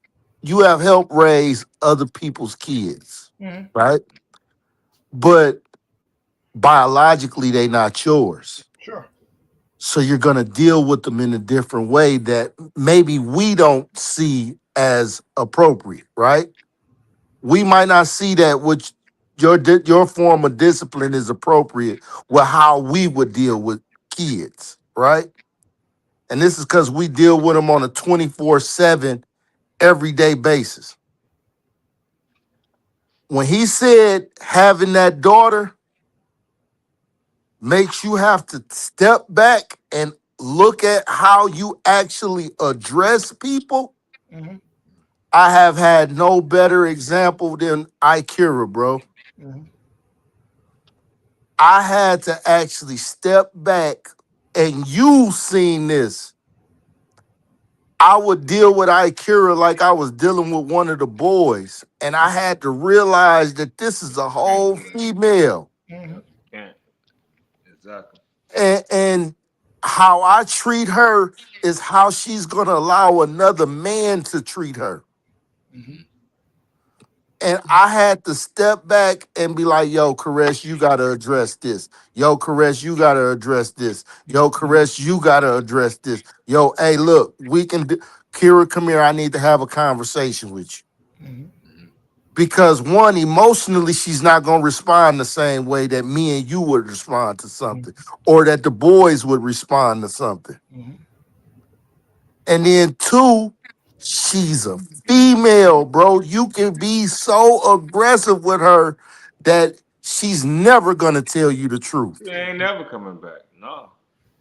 you have helped raise other people's kids, Hmm. right? But biologically they not yours. Sure. So you're gonna deal with them in a different way that maybe we don't see as appropriate, right? We might not see that which your form of discipline is appropriate with how we would deal with kids, right? And this is because we deal with them on a 24/7 everyday basis. When he said having that daughter makes you have to step back and look at how you actually address people, Hmm. I have had no better example than Ikira, bro. Mhm. I had to actually step back, and you seen this. I would deal with Ikira like I was dealing with one of the boys, and I had to realize that this is a Can't whole do that. female, Yeah, Mhm. can't. Exactly. and how I treat her is how she's gonna allow another man to treat her. Mhm. And I had to step back and be like, yo, Koresh, you gotta address this. Yo, Koresh, you gotta address this. Yo, Koresh, you gotta address this. Yo, hey, look, we can do. Kira, come here. I need to have a conversation with you. Mhm. Mhm. Because one, emotionally, she's not gonna respond the same way that me and you would respond to something, or that the boys would respond to something. Mhm. And then two, she's a female, bro. You can be so aggressive with her that she's never gonna tell you the truth. She ain't never coming back. No.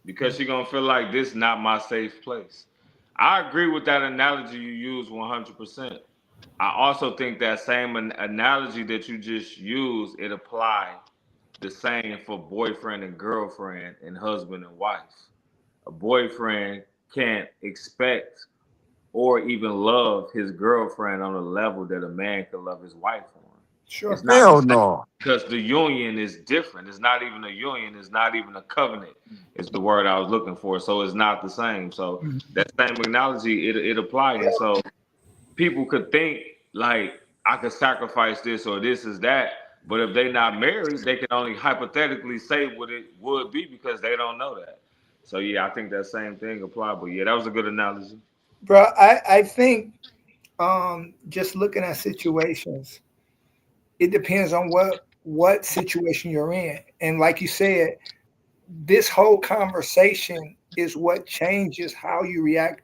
Because she gonna feel like this not my safe place. I agree with that analogy you use 100%. I also think that same analogy that you just used, it apply the same for boyfriend and girlfriend and husband and wife. A boyfriend can't expect or even love his girlfriend on a level that a man can love his wife on. It's Sure. not the Hell same no. because the union is different. It's not even a union. It's not even a covenant. Is the word I was looking for. So it's not the same. So Mhm. that same analogy it applied, and so people could think like I could sacrifice this or this is that. But if they're not married, they can only hypothetically say what it would be because they don't know that. So yeah, I think that same thing applied. But yeah, that was a good analogy. Bro, I think just looking at situations, it depends on what situation you're in. And like you said, this whole conversation is what changes how you react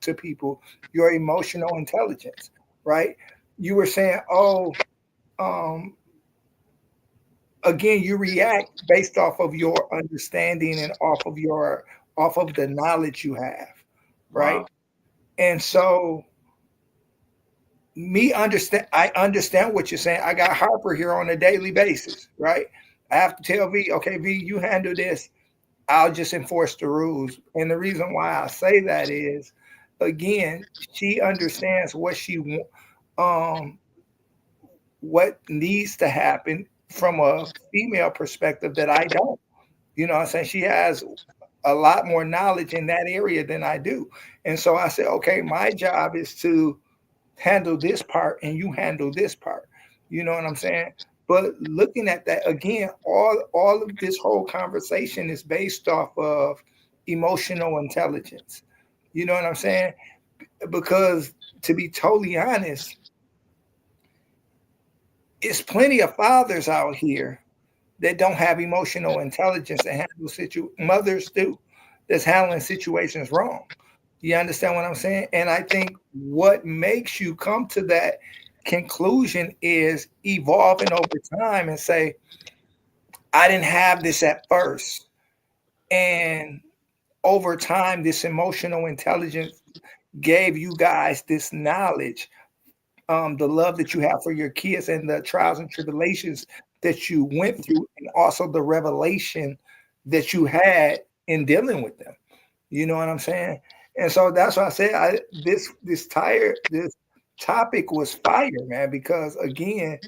to people, your emotional intelligence, right? You were saying, oh, um, again, you react based off of your understanding and off of the knowledge you have, right? Wow. And so I understand what you're saying. I got Harper here on a daily basis, right? I have to tell V, okay, V, you handle this. I'll just enforce the rules. And the reason why I say that is, again, she understands um what needs to happen from a female perspective that I don't. You know what I'm saying? She has a lot more knowledge in that area than I do. And so I said, okay, my job is to handle this part and you handle this part. You know what I'm saying? But looking at that again, all of this whole conversation is based off of emotional intelligence. You know what I'm saying? Because to be totally honest, it's plenty of fathers out here that don't have emotional intelligence to handle mothers do that's handling situations wrong. You understand what I'm saying? And I think what makes you come to that conclusion is evolving over time and say, I didn't have this at first. And over time, this emotional intelligence gave you guys this knowledge, the love that you have for your kids and the trials and tribulations that you went through, and also the revelation that you had in dealing with them. You know what I'm saying? And so that's why I said this topic was fire, man, because again,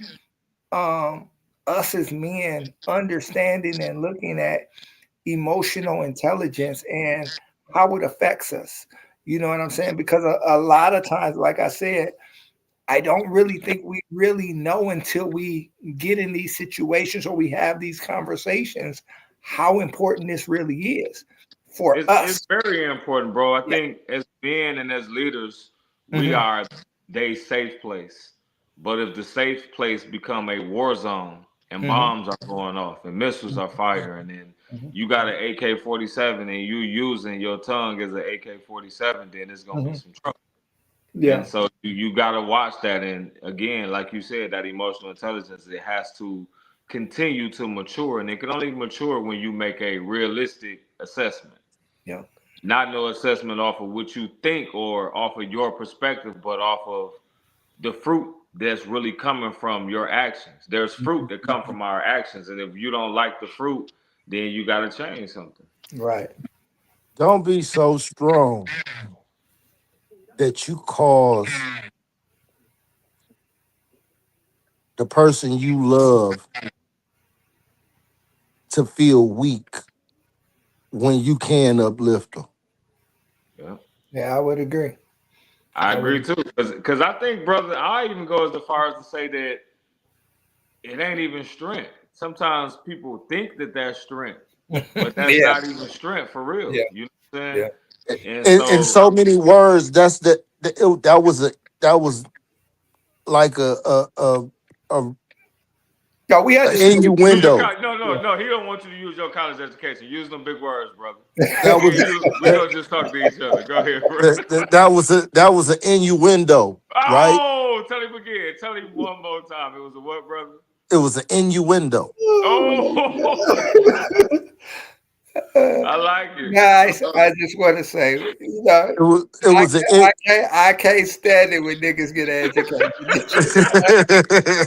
um, us as men understanding and looking at emotional intelligence and how it affects us. You know what I'm saying? Because a lot of times, like I said, I don't really think we really know until we get in these situations or we have these conversations how important this really is for It's us. very important, bro. I Yeah. think as men and as leaders, we Mhm. are they safe place. But if the safe place become a war zone and Mhm. bombs are going off and missiles are firing and Mhm. you got an AK-47 and you using your tongue as an AK-47, then it's gonna be Mhm. some trouble. And Yeah. so you got to watch that. And again, like you said, that emotional intelligence, it has to continue to mature. And it can only mature when you make a realistic assessment. Yeah. Not no assessment off of what you think or off of your perspective, but off of the fruit that's really coming from your actions. There's fruit that come from our actions, and if you don't like the fruit, then you got to change something. Right. Don't be so strong that you cause the person you love to feel weak when you can uplift them. Yeah, Yeah, I would agree. I I agree would. too. Because I think, brother, I even go as far as to say that it ain't even strength. Sometimes people think that that's strength, but that's Yeah. not even strength for real. Yeah. You know what I'm saying? Yeah. And In so, so many words, that was like a, No, we a understood. use your innuendo. college. No, Yeah. no, no. He don't want you to use your college education. Use them big words, brother. That We was ain't use. We gonna just talk to each other. Go ahead, bro. that was an innuendo, right? Oh, tell him again. Tell him one more time. It was a what, brother? It was an innuendo. Oh, Uh, I like it. guys, I just want to say, you know, It was an in, I can't stand it when niggas get an education.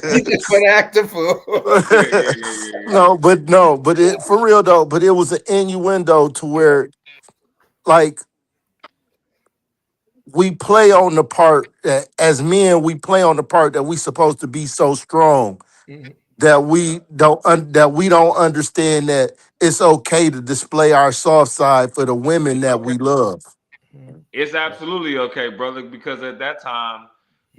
You just want to act a fool. Yeah, yeah, yeah, yeah, yeah. no, but it for real though. But it was an innuendo to where like we play on the part that as men we play on the part that we supposed to be so strong Mhm. that we don't understand that it's okay to display our soft side for the women It's that okay. we love. Mhm. It's absolutely okay, brother, because at that time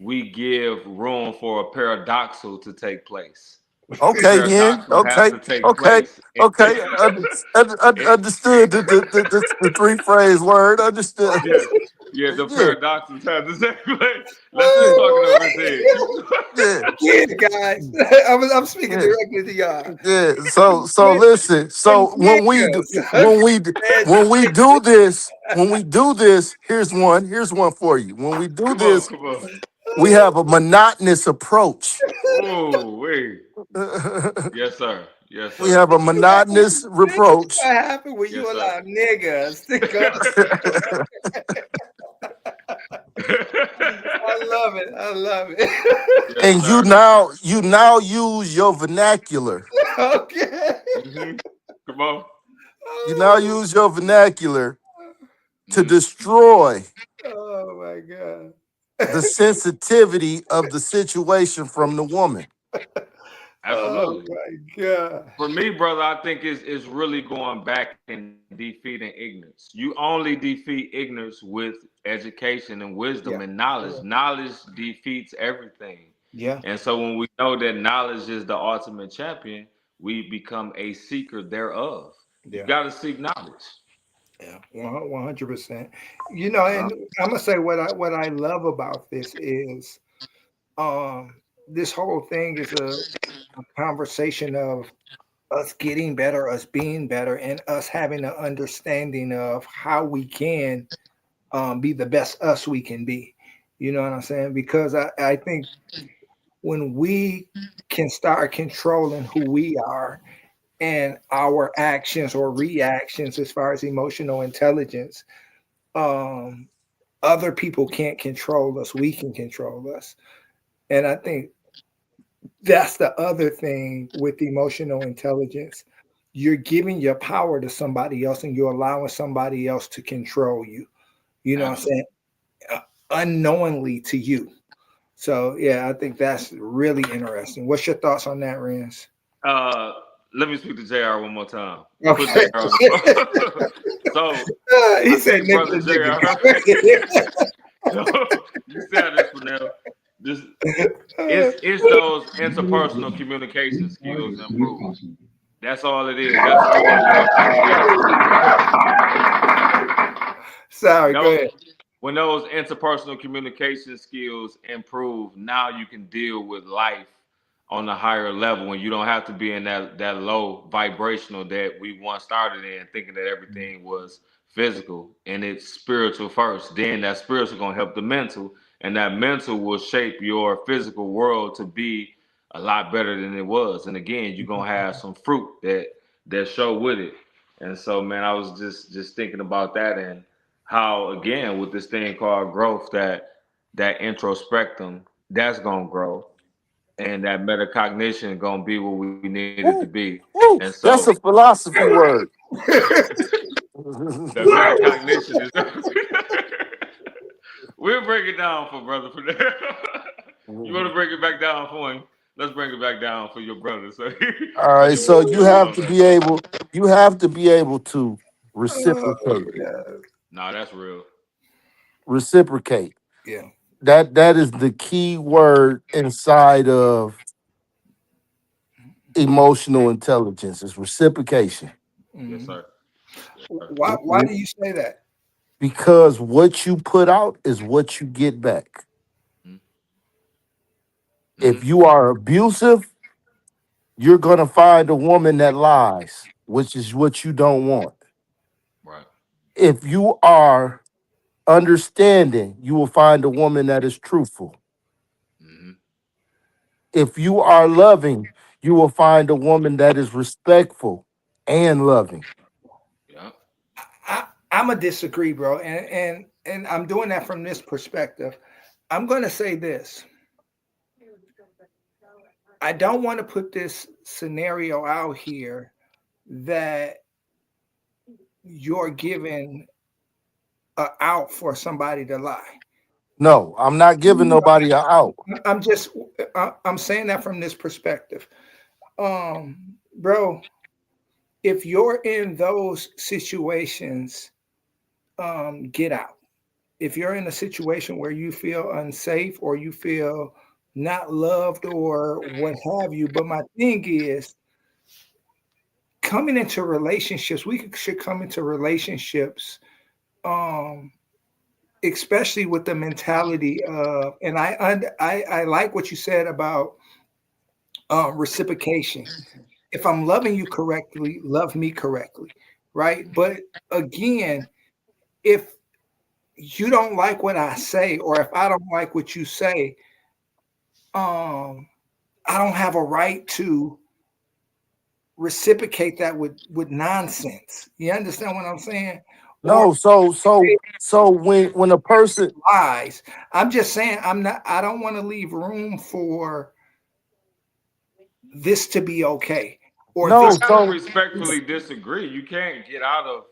we give room for a paradoxal to take place. The Okay, then. paradoxal has to take Okay. place. Okay. It- Understood the three phrase word. Understood. yeah, yeah, the Yeah. paradoxals have to take place. Let's just talking over his head. Yeah. Yeah, guys, I'm speaking Yeah. directly to y'all. Yeah. So Women listen. and So niggas. when we do this, here's one for you. When we do Come on, this, come on. we have a monotonous approach. Oh, wait. We Yes, sir. Yes, sir. have a monotonous This is reproach. what happened when you Yes, sir. allow niggas to go. I love it. I love it. Yes, And sir. you now use your vernacular. Okay. Hmm. Come on. You now Oh, use your vernacular to Hmm. destroy oh my God. the sensitivity of the situation from the woman. Oh Absolutely. my God. For me, brother, I think it's really going back and defeating ignorance. You only defeat ignorance with education and wisdom Yeah. and knowledge. Yeah. Knowledge defeats everything. Yeah. And so when we know that knowledge is the ultimate champion, we become a seeker thereof. You Yeah. got to seek knowledge. Yeah. 100%. You know, and I'm gonna say what I love about this is this whole thing is a conversation of us getting better, us being better, and us having an understanding of how we can be the best us we can be. You know what I'm saying? Because I think when we can start controlling who we are and our actions or reactions as far as emotional intelligence, um, other people can't control us. We can control us. And I think that's the other thing with emotional intelligence. You're giving your power to somebody else and you're allowing somebody else to control you. You know what I'm Absolutely. saying? Unknowingly to you. So, yeah, I think that's really interesting. What's your thoughts on that, Renz? Uh, Let me speak to JR one more time. Put Okay. JR on the phone. So He I said, think, brother nigga, JR. nigga. So you said this, Fernell. This it's those interpersonal communication skills improved. That's all it is. That's really what it comes down to. Sorry, go Those ahead. when those interpersonal communication skills improve, now you can deal with life on a higher level when you don't have to be in that low vibrational that we once started in, thinking that everything was physical and it's spiritual first. Then that spiritual gonna help the mental, and that mental will shape your physical world to be a lot better than it was. And again, you're gonna have some fruit that show with it. And so, man, I was just thinking about that and how again with this thing called growth that introspectum that's gonna grow, and that metacognition gonna be what we need it to Woo, be. And woo. so That's a philosophy word. the metacognition is. We'll break it down for brother for that. You want to break it back down for him? Let's bring it back down for your brother. So All let right, you so you move have on to that. be able, you have to be able to Oh, reciprocate. yeah. Nah, that's real. Reciprocate. Yeah. That is the key word inside of emotional intelligence. Is reciprocation. Yes, Mhm. sir. Yes, sir. Why do you say that? Because what you put out is what you get back. If Mm-hmm. you are abusive, you're gonna find a woman that lies, which is what you don't want. Right. If you are understanding, you will find a woman that is truthful. Mm-hmm. If you are loving, you will find a woman that is respectful and loving. Yeah. I'm a disagree, bro, and I'm doing that from this perspective. I'm going to say this. I don't want to put this scenario out here that you're giving out for somebody to lie. No, I'm not giving nobody a out. I'm just I'm saying that from this perspective. Bro, if you're in those situations, get out. If you're in a situation where you feel unsafe or you feel not loved or what have you, but my thing is coming into relationships, we should come into relationships, um, especially with the mentality of, and I like what you said about reciprocation. If I'm loving you correctly, love me correctly, right? But again, if you don't like what I say, or if I don't like what you say, um, I don't have a right to reciprocate that with nonsense. You understand what I'm saying? Or No, so when a person lies. I'm just saying I'm not. I don't want to leave room for this to be okay, or I no, this. gotta so respectfully disagree. You can't get out of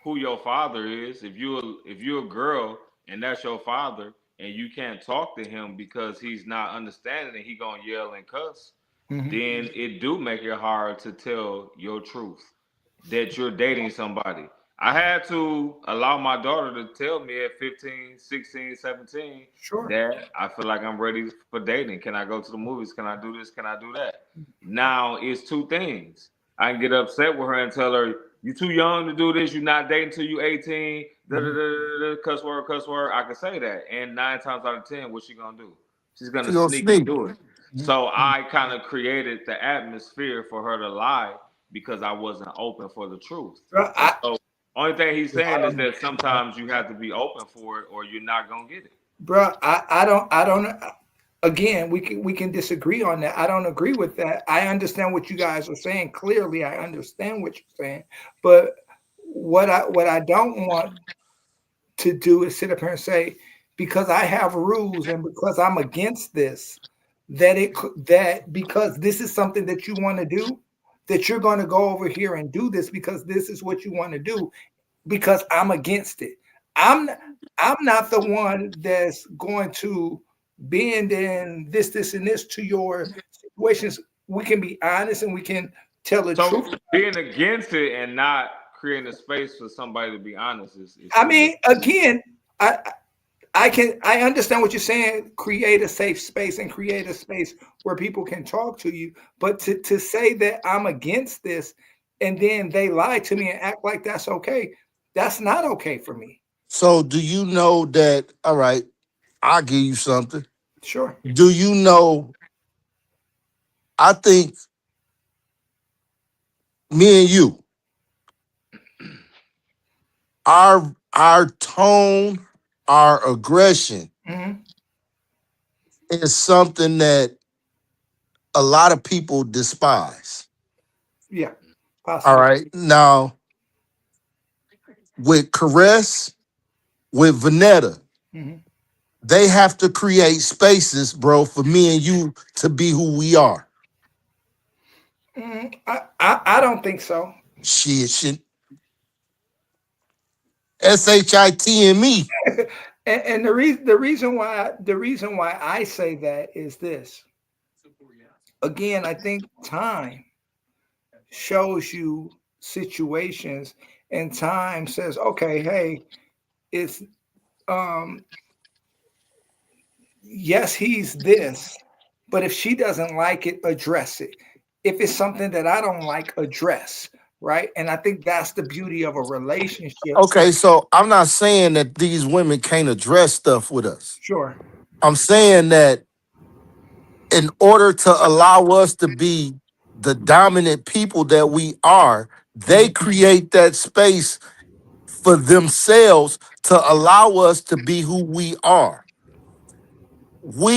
who your father is. If you're a girl and that's your father, and you can't talk to him because he's not understanding and he gonna yell and cuss, Mhm. then it do make it hard to tell your truth that you're dating somebody. I had to allow my daughter to tell me at 15, 16, 17 Sure. that I feel like I'm ready for dating. Can I go to the movies? Can I do this? Can I do that? Now it's two things. I can get upset with her and tell her, "You too young to do this. You're not dating till you 18." Da, da, da, Mhm. da, da, cuss word, cuss word. I can say that, and 9 times out of 10, what's she gonna do? She's gonna she gonna sneak and sneak. do it. So I kind of created the atmosphere for her to lie because I wasn't open for the truth. Bro, And so only thing he's I saying is don't know. that sometimes you have to be open for it or you're not gonna get it. Bro, I don't. Again, we can disagree on that. I don't agree with that. I understand what you guys are saying. Clearly, I understand what you're saying. But what I don't want to do is sit up here and say because I have rules and because I'm against this that because this is something that you want to do that you're going to go over here and do this because this is what you want to do because I'm against it. I'm I'm not the one that's going to bend and this and this to your situations. We can be honest and we can tell the So truth. being against it and not creating a space for somebody to be honest is I two mean, different things. again, I understand what you're saying. Create a safe space and create a space where people can talk to you. But to say that I'm against this and then they lie to me and act like that's okay, that's not okay for me. So do you know that? All right, I'll give you something. Sure. Do you know? I think me and you, our tone, our aggression Hmm. is something that a lot of people despise. Yeah, All possibly. right. Now, with Caress, with Vanetta, Hmm. They have to create spaces, bro, for me and you to be who we are. I don't think so. Shit. SHIT and me. And the reason why I say that is this. Again, I think time shows you situations, and time says, okay, hey, it's um yes, he's this, but if she doesn't like it, address it. If it's something that I don't like, address, right? And I think that's the beauty of a relationship. Okay, so I'm not saying that these women can't address stuff with us. Sure. I'm saying that in order to allow us to be the dominant people that we are, they Mhm. create that space for themselves to allow us to be who we are.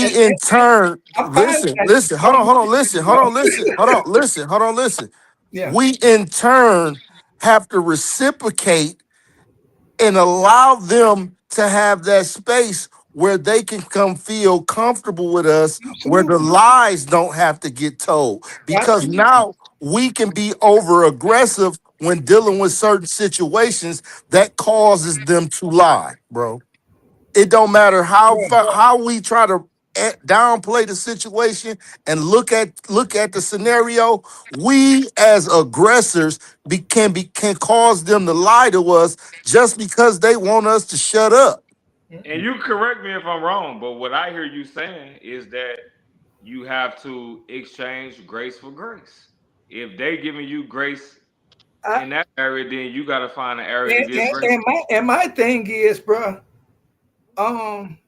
And, We in turn, I'm fine with listen, that. listen, hold on, listen, hold on, listen, hold on, listen, hold on, listen. Yeah. We in turn have to reciprocate and allow them to have that space where they can come feel comfortable with us, where the Absolutely. lies don't have to get told. Because Absolutely. now we can be over aggressive when dealing with certain situations that causes them to lie, bro. It don't matter how we try to downplay the situation and look at the scenario. We as aggressors can cause them to lie to us just because they want us to shut up. And you correct me if I'm wrong, but what I hear you saying is that you have to exchange grace for grace. If they giving you grace I, in that area, then you got to find an area to and, give and, grace. and my thing is, bro, um,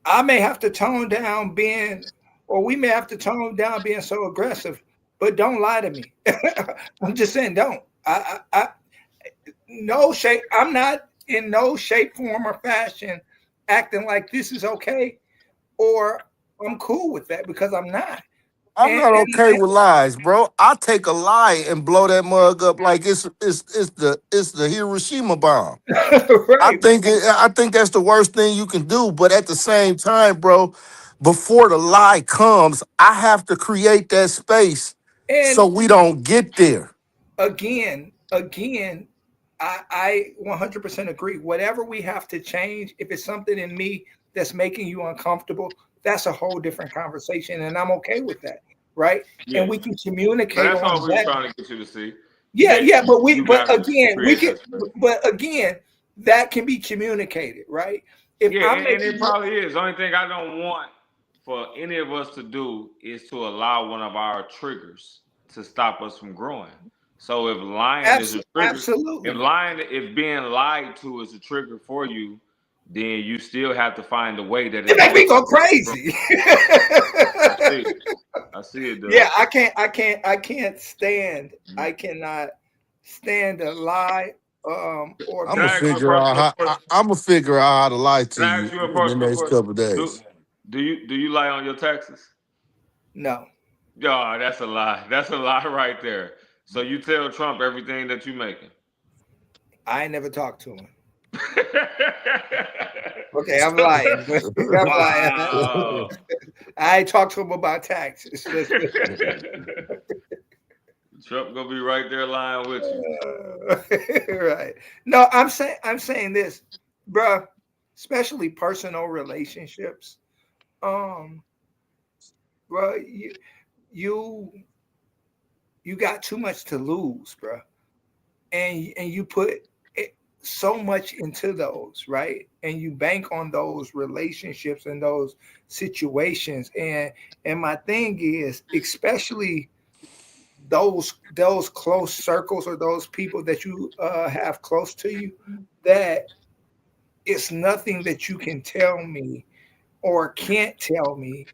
I may have to tone down being, or we may have to tone down being so aggressive, but don't lie to me. I'm just saying, don't. No shape. I'm not in no shape, form, or fashion acting like this is okay, or I'm cool with that because I'm not. I'm And, not and, okay and with lies, bro. I take a lie and blow that mug up like it's the Hiroshima bomb. right. I think that's the worst thing you can do. But at the same time, bro, before the lie comes, I have to create that space so And we don't get there. again, I 100% agree. Whatever we have to change, if it's something in me that's making you uncomfortable, that's a whole different conversation, and I'm okay with that, right? Yeah. And we can But communicate that's on all we're that. trying to get you to see Yeah, that yeah, you got but to again, we create can, that space. but again, that can be communicated, right? If Yeah, I'm and it making you, probably is. The only thing I don't want for any of us to do is to allow one of our triggers to stop us from growing. So if lying is a trigger, absolutely, if being lied to is a trigger for you, then you still have to find a way that it it's make going me to go stop you from. crazy. I see it. I see it Yeah, does. I can't stand. I cannot stand a lie. Or I'm Can gonna be I ask you a figure out personal how question? I'm gonna figure out how to lie Can to I ask you you a in the personal next question? couple of days. Do you lie on your taxes? no. Yeah, that's a lie. That's a lie right there. So you tell Trump everything that you making. I ain't never talked to him. Okay, I'm lying. I'm lying. Wow. I ain't talked to him about taxes. Trump gonna be right there lying with you. Right. No, I'm saying this, bruh, especially personal relationships. Um, bruh, you you got too much to lose, bruh, and you put so much into those, right? And you bank on those relationships and those situations. And my thing is, especially those close circles or those people that you have close to you, that it's nothing that you can tell me or can't tell me.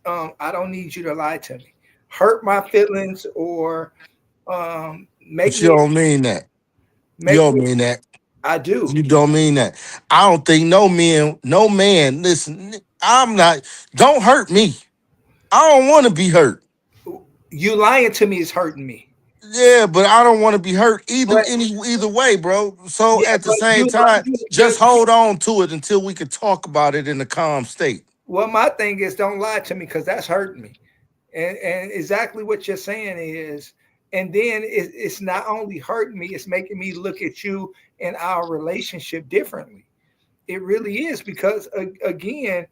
I don't need you to lie to me, hurt my feelings, or make But you me don't mean that. You make don't me. mean that. I do. You don't mean that. I don't think no man, listen, I'm not, don't hurt me. I don't want to be hurt. You lying to me is hurting me. Yeah, but I don't want to be hurt But either way, bro. So yeah, at the but same time, just you hold on to it until we can talk about it in a calm state. well, my thing is don't lie to me because that's hurting me. And exactly what you're saying is, and then it's not only hurting me, it's making me look at you and our relationship differently. It really is because again,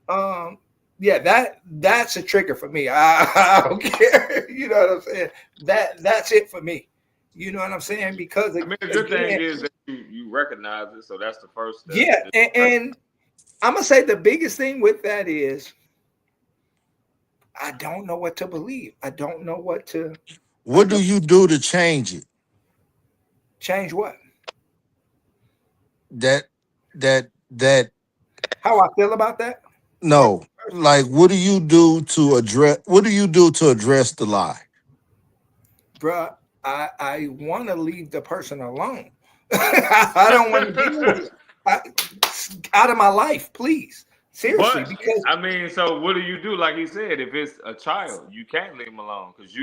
um, yeah, that's a trigger for me. I don't care. You know what I'm saying? That's it for me. You know what I'm saying? Because I mean, the good thing again, is that you recognize it, so that's the first step. yeah, and I'm gonna say the biggest thing with that is I don't know what to believe. I don't know what to. I What do don't you do to change it? change what That that how I feel about that. Or, no. Like what do you do to address the lie? bruh, I want to leave the person alone. I don't want to deal with it. I, out of my life, please. Seriously, But because I mean, so what do you do? Like he said, if it's a child, you can't leave him alone because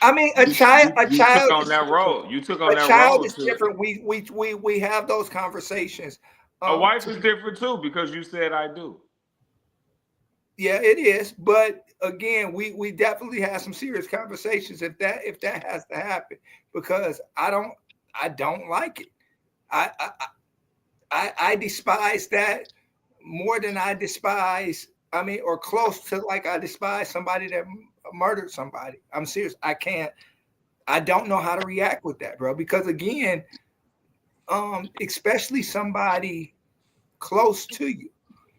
I mean, a you took child on is that different. role. You took A on that child role is to different. We have those conversations. a wife To is different too because you said I do. Yeah, it is. But again, we definitely have some serious conversations if that has to happen because I don't like it. I I despise that more than I despise. I mean, or close to like I despise somebody that murdered somebody. I'm serious. I can't. I don't know how to react with that, bro. Because again, especially somebody close to you.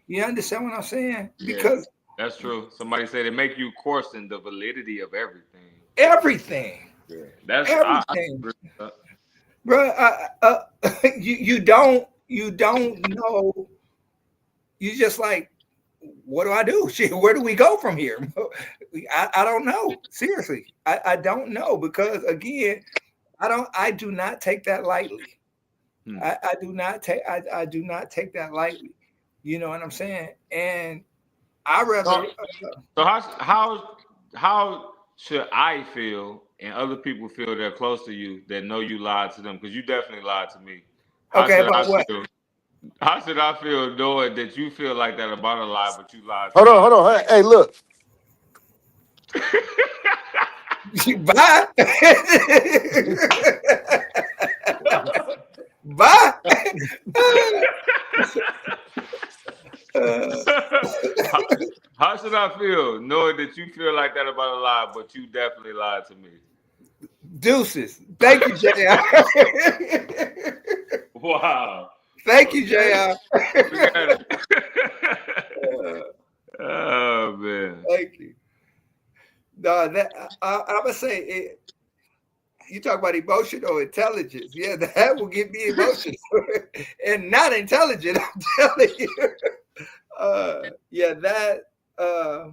You understand what I'm saying? Yeah, Because that's true. Somebody said it make you question the validity of everything. everything, Yeah, that's I everything, agree with that. bro. You don't know. You just like, what do I do? Shit, where do we go from here? I don't know. Seriously, I don't know because again, I do not take that lightly. Hmm. I do not take that lightly. You know what I'm saying? And I So, rather so how should I feel and other people feel that are close to you that know you lied to them? Because you definitely lied to me. How okay should I about what? feel? How should I feel knowing that you feel like that about a lie, but you lied to Hold on, me? hold on. Hey, look. Bye. Bye. Uh, how, how should I feel knowing that you feel like that about a lie, but you definitely lied to me? Deuces. Thank you, JR. Wow. Thank you, Okay. JR. We got it. Oh man. Thank you. No, that I'm gonna say it, you talk about emotional intelligence. Yeah, that will get me emotional and not intelligent. I'm telling you. Yeah, uh,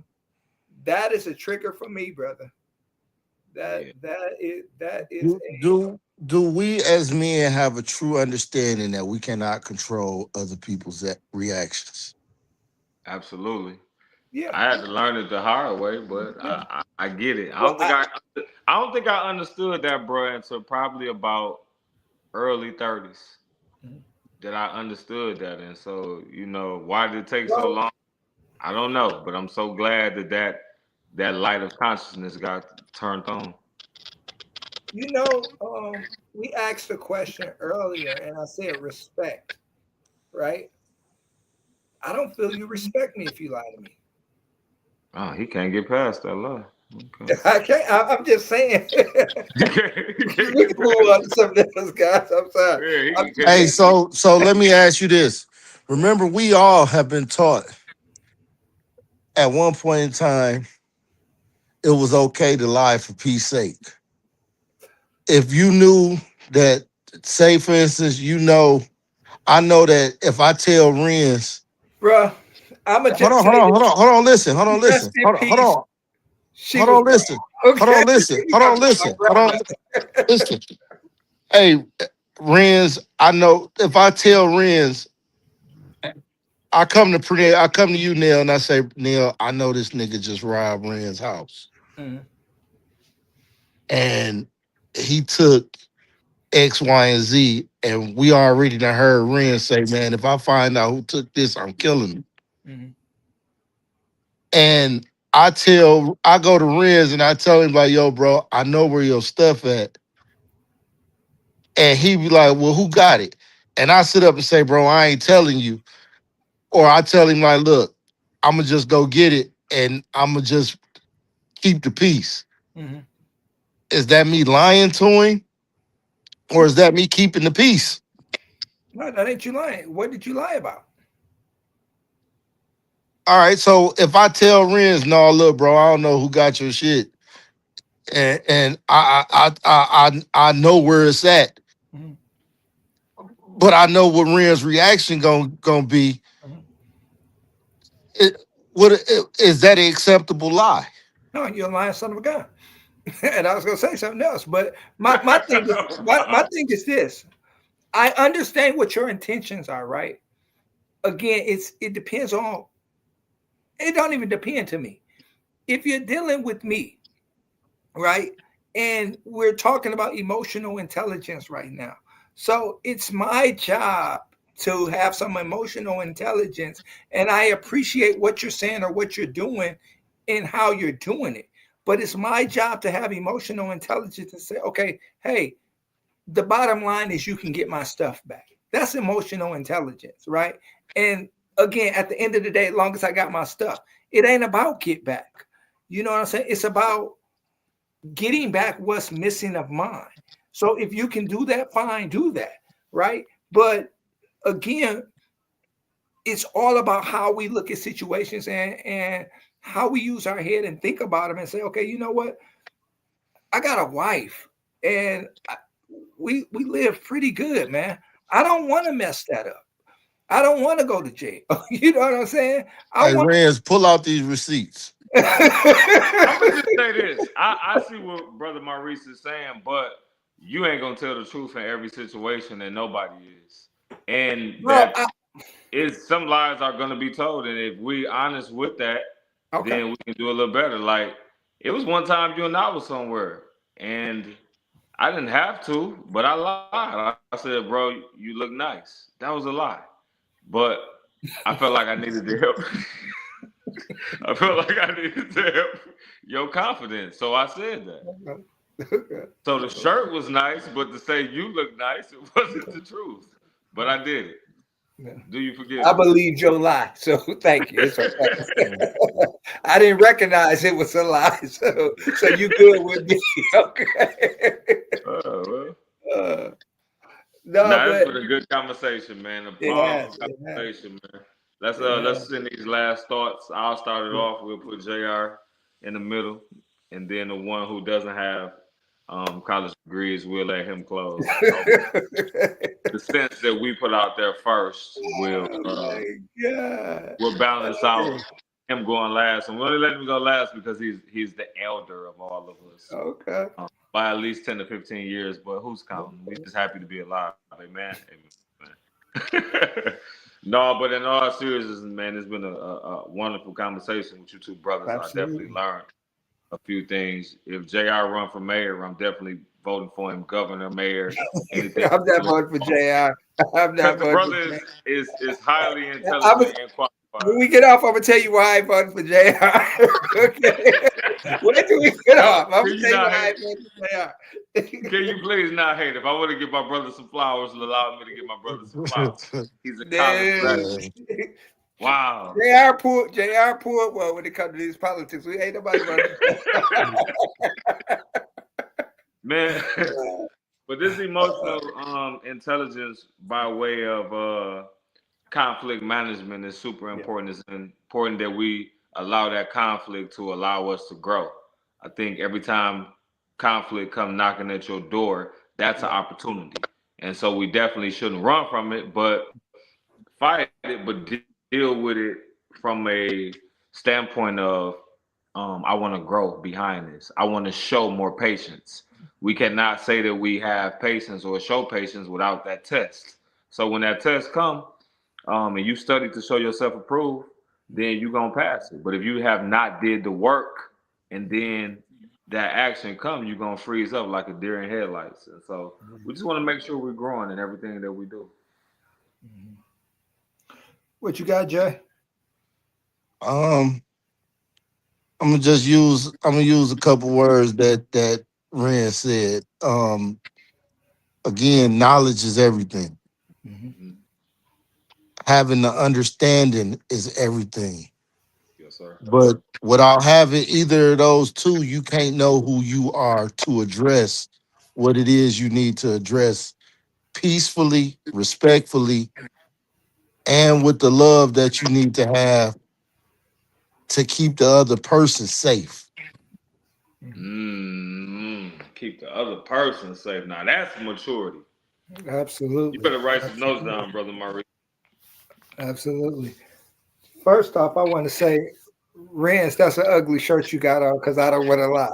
that is a trigger for me, brother. Yeah. That is Do we as men have a true understanding that we cannot control other people's reactions? Absolutely. yeah, I had to learn it the hard way, but yeah. I get it. Well, I don't think I understood that, bro, until probably about early 30s that I understood that. And so, why did it take so well, long? I don't know, but I'm so glad that light of consciousness got turned on. we asked a question earlier, and I said respect, right? I don't feel you respect me if you lie to me. Oh, he can't get past that lie. Okay. I can't. I'm just saying. He can't We get can move past. on to something else, guys. I'm sorry. Yeah, I'm he just Hey, can't. saying. so let me ask you this. Remember, we all have been taught at one point in time it was okay to lie for peace sake. If you knew that, say for instance, I know that if I tell Renz, Bruh, I'm gonna hold just on, say hold on, this. hold on, hold on, listen, hold on, Rest listen, in hold peace. on, She hold was on, listen, wrong. hold Okay, on, listen, we hold on, talking about listen, hold my on, brother. listen. Hey, Renz, I know if I tell Renz, I come to you, Neil, and I say, Neil, I know this nigga just robbed Ren's house. Mhm. and he took X, Y, and Z, and we already done heard Ren say, "Man, if I find out who took this, I'm killing him." Mhm. And I go to Ren's and I tell him like, "Yo, bro, I know where your stuff at," and he be like, "Well, who got it?" And I sit up and say, "Bro, I ain't telling you," or I tell him like, "Look, I'm gonna just go get it, and I'm gonna just keep the peace." Mhm. Is that me lying to him, or is that me keeping the peace? No, that ain't you lying. What did you lie about? All right, so if I tell Renz, "No, look, bro, I don't know who got your shit," and I know where it's at, Mhm. but I know what Ren's reaction gonna be. Mhm. It, is that an acceptable lie? No, you're a lying son of a gun. And I was gonna say something else, but my thing is my thing is this. I understand what your intentions are, right? Again, it depends on it don't even depend to me. If you're dealing with me, right? And we're talking about emotional intelligence right now. So it's my job to have some emotional intelligence. And I appreciate what you're saying or what you're doing and how you're doing it. But it's my job to have emotional intelligence and say, okay, hey, the bottom line is you can get my stuff back. That's emotional intelligence, right? And again, at the end of the day, as long as I got my stuff, it ain't about get back. You know what I'm saying? It's about getting back what's missing of mine. So if you can do that, fine, do that, right? But again, it's all about how we look at situations and how we use our head and think about them and say, okay, you know what? I got a wife and we live pretty good, man. I don't want to mess that up. I don't want to go to jail. You know what I'm saying? I Hey, want. Renz, pull out these receipts. I'm gonna just say this. I see what Brother Maurice is saying, but you ain't gonna tell the truth in every situation, and nobody is. And Bro, that is some lies are gonna be told, and if we honest with that, okay. then we can do a little better. Like it was one time you and I was somewhere, and I didn't have to, but I lied. I said, "Bro, you look nice." That was a lie, but I felt like I needed to help. I felt like I needed to help your confidence, so I said that. Okay. So the shirt was nice, but to say you look nice, it wasn't the truth. But I did it. Yeah. Do you forgive I me? believed your lie, so thank you. It's okay. I didn't recognize it was a lie, so you good with me. Okay. Oh, well. Uh, no, Nah, it's but been a good conversation, man. A it powerful has, it has, conversation, man. it Let's has. send these last thoughts. I'll start it off. We'll put JR in the middle, and then the one who doesn't have college degrees, we'll let him close. So the sense that we put out there first Oh my God. will balance out Okay. him going last, and we'll only let him go last because he's the elder of all of us Okay. by at least 10 to 15 years. But who's counting? We just happy to be alive, amen. Amen. No, but in all seriousness, man, it's been a wonderful conversation with you two brothers. I definitely Absolutely. learned a few things. If JR run for mayor, I'm definitely voting for him, governor, mayor, anything. I'm not voting for JR. I'm Because not the voting brother for JR. is highly I was, intelligent and when qualified. we get off, I'm gonna tell you why I voted for JR. Okay. Wait till we get off. I'm Can gonna you tell you not why I hate? voted for JR. Can you please not hate? If I want to give my brother some flowers, allow me to give my brother some flowers. He's a college No. graduate. Wow, JR poor well when it comes to these politics. We ain't nobody voting man. for But this emotional intelligence by way of conflict management is super Yeah. important. It's important that we allow that conflict to allow us to grow. I think every time conflict come knocking at your door, that's an Yeah. opportunity. And so we definitely shouldn't run from it, but fight it, but deal with it from a standpoint of I want to grow behind this. I want to show more patience. We cannot say that we have patience or show patience without that test. So when that test come, and you study to show yourself approved, then you gonna pass it. But if you have not did the work and then that action come, you're gonna freeze up like a deer in headlights. And so we just want to make sure we're growing in everything that we do. What you got, Jay? Um, I'm gonna use a couple words that Ren said. Again, knowledge is everything. Mm-hmm. Mhm. Having the understanding is everything. Yes, sir. But without having either of those two, you can't know who you are to address what it is you need to address peacefully, respectfully, and with the love that you need to have to keep the other person safe. Keep the other person safe. Now that's maturity. You Absolutely. better write some notes Absolutely. down, brother Murray. Absolutely. First off, I want to say, Rance, that's an ugly shirt you got on because I don't want to Well, lie.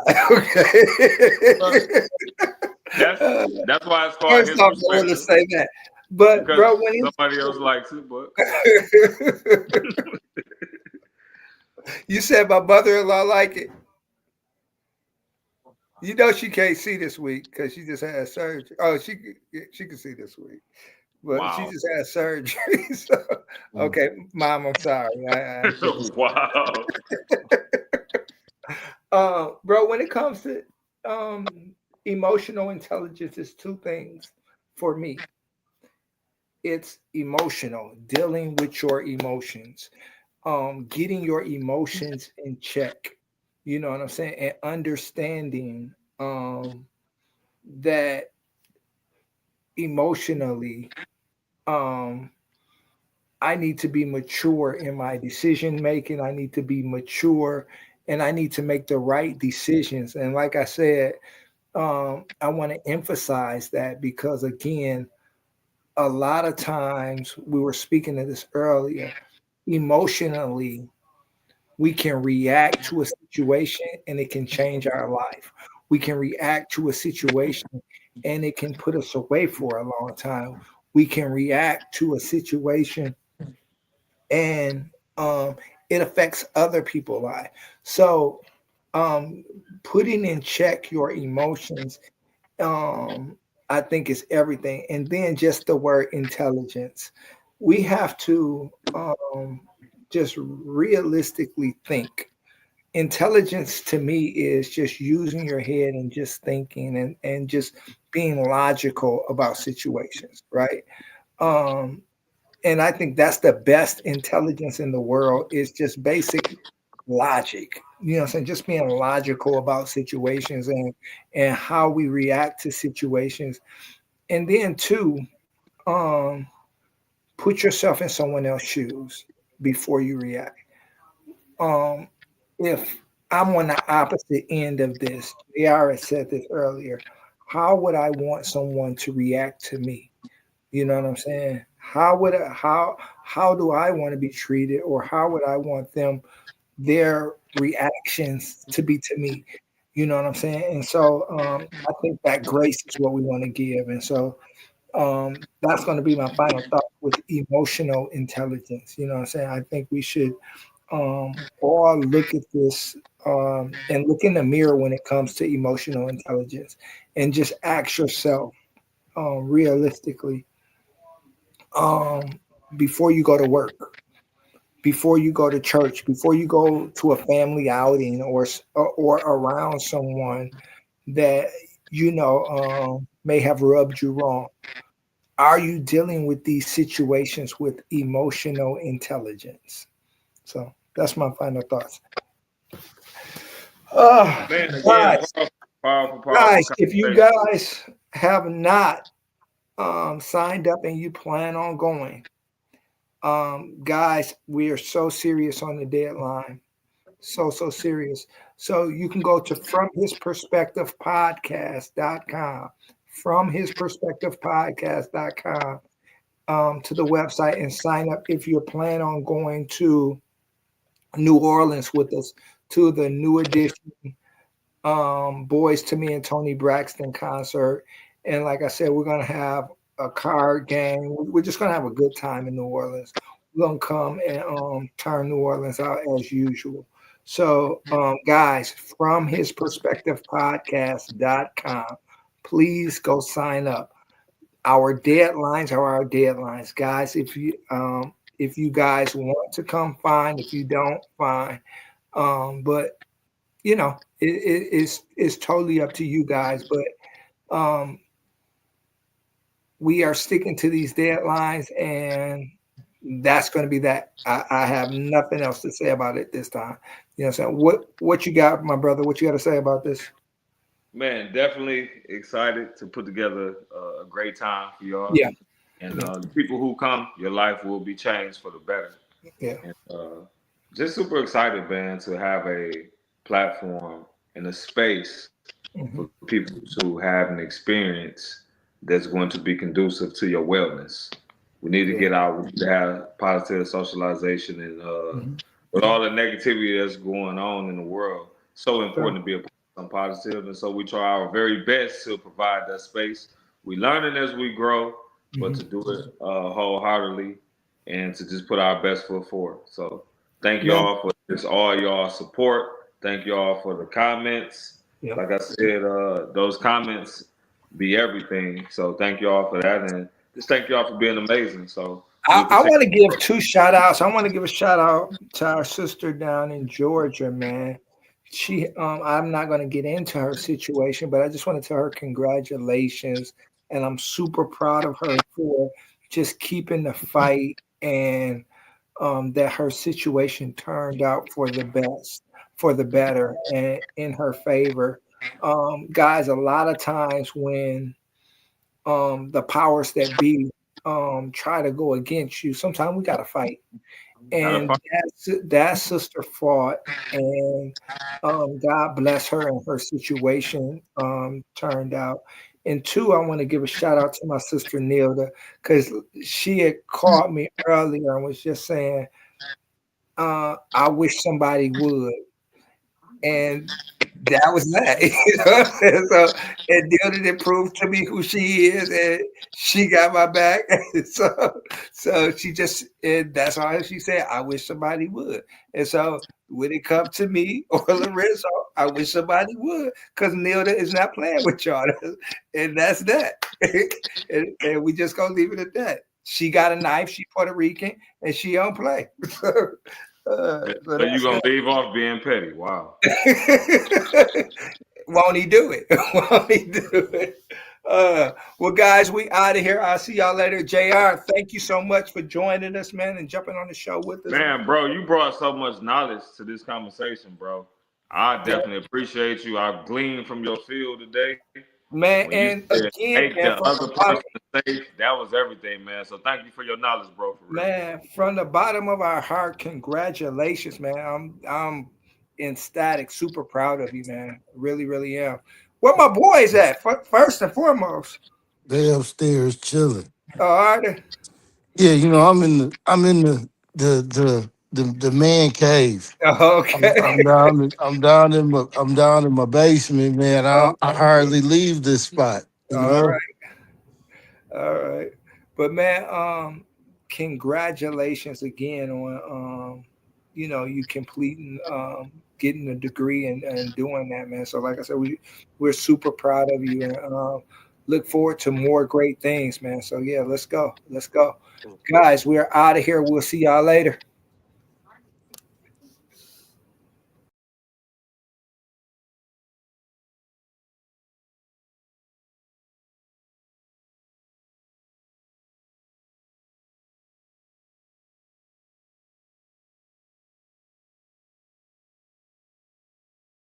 that's Okay. that's why it's called First his off, I want to perspective, say that. But, because bro, when somebody else likes it. But come on. it's, you said my mother in law like it, you know she can't see this week because she just had surgery. Oh, she can see this week, but she Wow. just had surgery. So, okay, Mom, I'm sorry. I shouldn't. Wow. Bro, when it comes to emotional intelligence, it's two things for me. It's emotional, dealing with your emotions, getting your emotions in check. You know what I'm saying? And understanding that emotionally, um, I need to be mature in my decision making. I need to be mature and I need to make the right decisions. And like I said, I want to emphasize that because, again, a lot of times we were speaking of this earlier, emotionally, we can react to a situation and it can change our life. We can react to a situation and it can put us away for a long time. We can react to a situation and it affects other people's life. So, um, putting in check your emotions, um, I think is everything. And then just the word intelligence. We have to just realistically think. Intelligence to me is just using your head and just thinking and just being logical about situations, right? Um, and I think that's the best intelligence in the world is just basic logic. You know what I'm saying? Just being logical about situations and how we react to situations. And then two, um, put yourself in someone else's shoes before you react. Um, if I'm on the opposite end of this, JR said this earlier, how would I want someone to react to me? You know what I'm saying? How do I want to be treated, or how would I want them their reactions to be to me? You know what I'm saying? And so I think that grace is what we want to give. And so that's going to be my final thought with emotional intelligence. You know what I'm saying? I think we should all look at this and look in the mirror when it comes to emotional intelligence, and just ask yourself realistically, um, before you go to work, before you go to church, before you go to a family outing, or around someone that may have rubbed you wrong. Are you dealing with these situations with emotional intelligence? So that's my final thoughts. Uh, Man, again, guys, powerful guys, if you conversation. guys have not signed up and you plan on going, guys, we are so serious on the deadline. So serious. So you can go to fromhisperspectivepodcast.com, fromhisperspectivepodcast.com, to the website and sign up if you plan on going to New Orleans with us to the new edition Boys to Me and Tony Braxton concert. And like I said, we're gonna have a card game. We're just gonna have a good time in New Orleans. We're gonna come and turn New Orleans out as usual. So, guys, from his perspective podcast.com, please go sign up. Our deadlines are our deadlines, guys. If you guys want to come, fine. If you don't, fine. But it's totally up to you guys. But we are sticking to these deadlines, and that's going to be that. I have nothing else to say about it this time. So what you got, my brother? What you got to say about this? Man, definitely excited to put together a great time for y'all. Yeah, And yeah, the people who come, your life will be changed for the better. yeah. And just super excited, man, to have a platform and a space for Hmm. people to have an experience that's going to be conducive to your wellness. We need to Yeah. get out. We need to have positive socialization, and Hmm. with all the negativity that's going on in the world, so Sure. important to be a some positive. And so we try our very best to provide that space. We learning as we grow, but Hmm. to do it wholeheartedly and to just put our best foot forward. So thank Man, y'all for just all y'all support. Thank y'all for the comments. yeah. Like I said, those comments be everything. So thank y'all for that, and just thank y'all for being amazing. So we'll I continue. want to give two shout outs. I want to give a shout out to our sister down in Georgia, man. I'm not going to get into her situation, but I just want to tell her congratulations. And I'm super proud of her for just keeping the fight, and that her situation turned out for the best, for the better, and in her favor. Guys, a lot of times when the powers that be try to go against you, sometimes we got to fight. Gotta And fight. that sister fought, and God bless her, and her situation turned out. And two, I want to give a shout out to my sister Nilda, because she had called me earlier and was just saying, I wish somebody would. And that was that. So, and Dillon it proved to me who she is, and she got my back. So she just, and that's all she said. I wish somebody would. And so when it comes to me or Lorenzo, I wish somebody would, because Nilda is not playing with y'all, and that's that. And we just gonna leave it at that. She got a knife. She Puerto Rican, and she don't play. So So you that's gonna that. leave off being petty? Wow. Won't he do it? Won't he do it? Well, guys, we out of here. I'll see y'all later. JR, thank you so much for joining us, man, and jumping on the show with us. Man, bro, you brought so much knowledge to this conversation, bro. I Yeah, definitely appreciate you. I gleaned from your field today. When man. you And said again, make man, the other person safe, that was everything, man. So thank you for your knowledge, bro, for real. from the bottom of our heart, congratulations, man. I'm ecstatic, super proud of you, man. Really, really am. Where my boys at? First and foremost. They upstairs chilling. All right. Yeah, I'm in the man cave. Okay. I'm down in my basement, man. I hardly leave this spot, you All know. right. All right. But man, congratulations again on you completing getting a degree and doing that, man. So like I said, we're super proud of you, and look forward to more great things, man. So yeah, let's go. Let's go. Guys, we're out of here. We'll see y'all later.